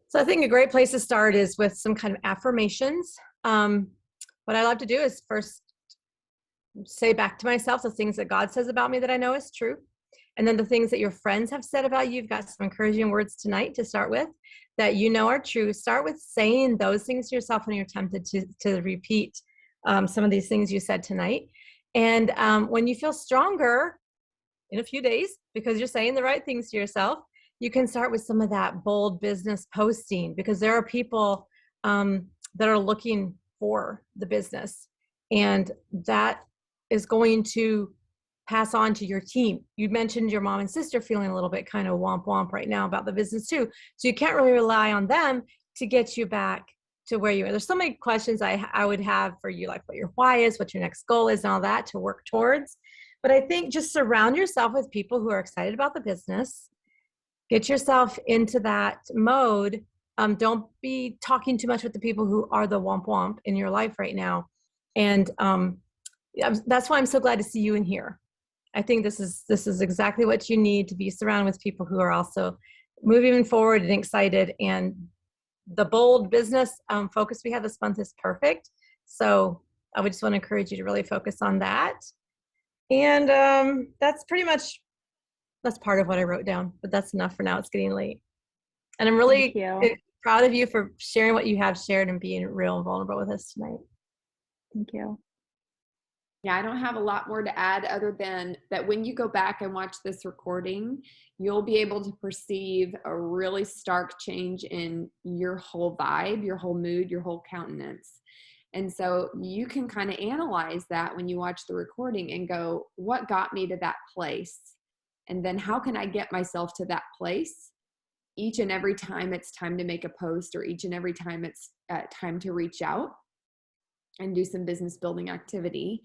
So I think a great place to start is with some kind of affirmations. What I love to do is first say back to myself the things that God says about me that I know is true. And then the things that your friends have said about you. You've got some encouraging words tonight to start with that are true. Start with saying those things to yourself when you're tempted to repeat some of these things you said tonight. And when you feel stronger in a few days, because you're saying the right things to yourself, you can start with some of that bold business posting, because there are people that are looking for the business, and that is going to pass on to your team. You mentioned your mom and sister feeling a little bit kind of womp womp right now about the business too. So you can't really rely on them to get you back to where you are. There's so many questions I would have for you, like what your why is, what your next goal is, and all that to work towards. But I think just surround yourself with people who are excited about the business. Get yourself into that mode. Don't be talking too much with the people who are the womp womp in your life right now. And that's why I'm so glad to see you in here. I think this is exactly what you need to be surrounded with people who are also moving forward and excited. And the bold business focus we have this month is perfect. So I would just want to encourage you to really focus on that. And that's part of what I wrote down, but that's enough for now. It's getting late. And I'm really proud of you for sharing what you have shared and being real and vulnerable with us tonight. Thank you. Yeah, I don't have a lot more to add other than that when you go back and watch this recording, you'll be able to perceive a really stark change in your whole vibe, your whole mood, your whole countenance. And so you can kind of analyze that when you watch the recording and go, what got me to that place? And then how can I get myself to that place each and every time it's time to make a post, or each and every time it's time to reach out and do some business building activity?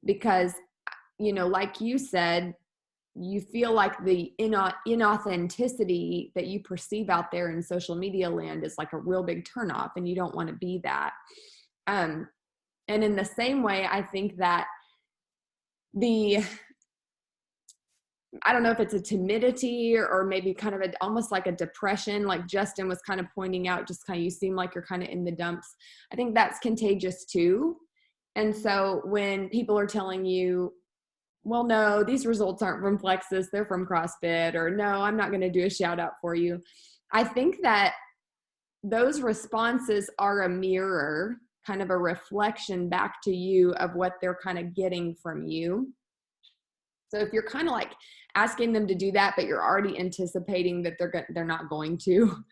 Because you know, like you said, you feel like the inauthenticity that you perceive out there in social media land is like a real big turnoff, and you don't want to be that. And in the same way, I think that I don't know if it's a timidity or maybe kind of almost like a depression, like Justin was kind of pointing out, just kind of, you seem like you're kind of in the dumps. I think that's contagious too. And so when people are telling you, well, no, these results aren't from Plexus, they're from CrossFit, or no, I'm not going to do a shout out for you. I think that those responses are a mirror, kind of a reflection back to you of what they're kind of getting from you. So if you're kind of like asking them to do that, but you're already anticipating that they're not going to,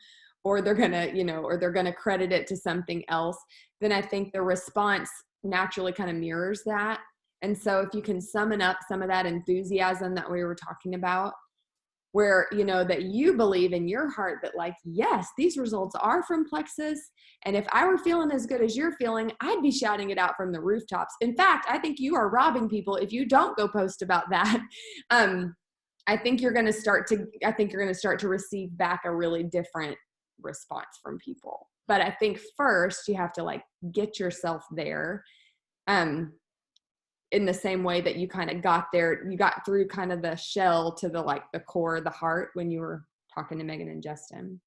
or they're going to, you know, or they're going to credit it to something else, then I think the response naturally kind of mirrors that. And so if you can summon up some of that enthusiasm that we were talking about, where, you know, that you believe in your heart that like, yes, these results are from Plexus. And if I were feeling as good as you're feeling, I'd be shouting it out from the rooftops. In fact, I think you are robbing people if you don't go post about that. I think you're going to start to receive back a really different response from people. But I think first you have to like get yourself there. In the same way that you kind of got there, you got through kind of the shell to the like the core of the heart when you were talking to Megan and Justin.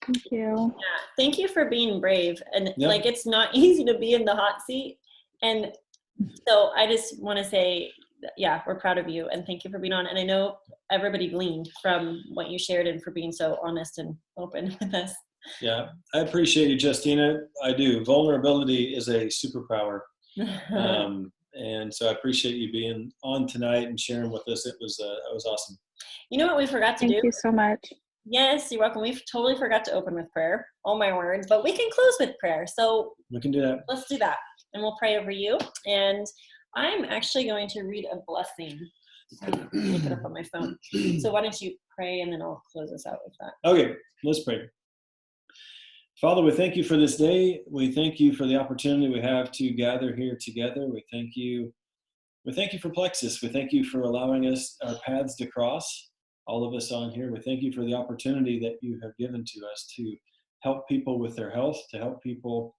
Thank you. Yeah, thank you for being brave. And like, it's not easy to be in the hot seat. And so I just want to say, yeah, we're proud of you and thank you for being on. And I know everybody gleaned from what you shared and for being so honest and open with us. Yeah, I appreciate you, Justina. I do. Vulnerability is a superpower. And so I appreciate you being on tonight and sharing with us. It was awesome. You know what we forgot to do? Thank you so much. Yes, you're welcome. We totally forgot to open with prayer. Oh my words, but we can close with prayer. So we can do that. Let's do that. And we'll pray over you. And I'm actually going to read a blessing. Look it up on my phone. So why don't you pray and then I'll close us out with that. Okay, let's pray. Father, we thank you for this day. We thank you for the opportunity we have to gather here together. We thank you for Plexus. We thank you for allowing us our paths to cross, all of us on here. We thank you for the opportunity that you have given to us to help people with their health, to help people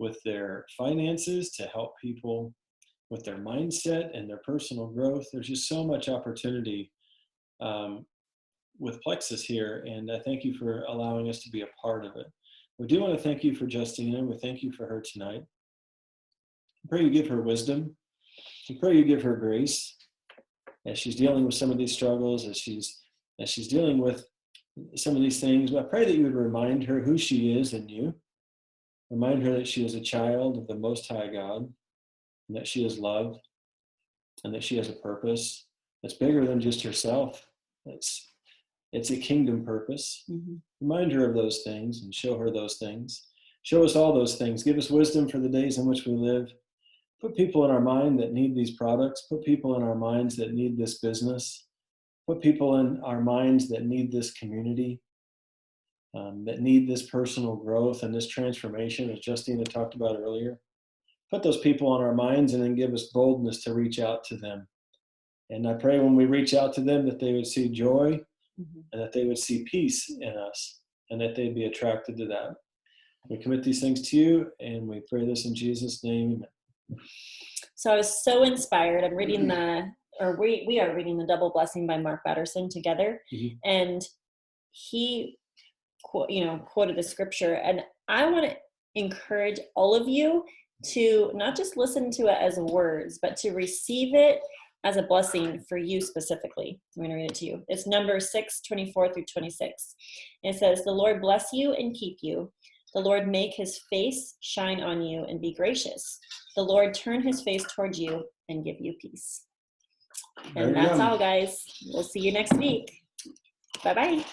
with their finances, to help people with their mindset and their personal growth. There's just so much opportunity with Plexus here, and I thank you for allowing us to be a part of it. We do want to thank you for Justina. We thank you for her tonight. I pray you give her wisdom. I pray you give her grace as she's dealing with some of these struggles, as she's dealing with some of these things. I pray that you would remind her who she is in you. Remind her that she is a child of the Most High God, and that she is loved, and that she has a purpose that's bigger than just herself. It's a kingdom purpose. Mm-hmm. Remind her of those things and show her those things. Show us all those things. Give us wisdom for the days in which we live. Put people in our mind that need these products. Put people in our minds that need this business. Put people in our minds that need this community, that need this personal growth and this transformation, as Justina talked about earlier. Put those people on our minds and then give us boldness to reach out to them. And I pray when we reach out to them that they would see joy, and that they would see peace in us, and that they'd be attracted to that. We commit these things to you, and we pray this in Jesus' name. Amen. So I was so inspired. I'm reading we are reading the Double Blessing by Mark Batterson together, and he, quoted the scripture. And I want to encourage all of you to not just listen to it as words, but to receive it as a blessing for you specifically. I'm going to read it to you. It's Numbers 6:24-26. It says, "The Lord bless you and keep you. The Lord make his face shine on you and be gracious. The Lord turn his face towards you and give you peace." And that's all, guys. We'll see you next week. Bye-bye.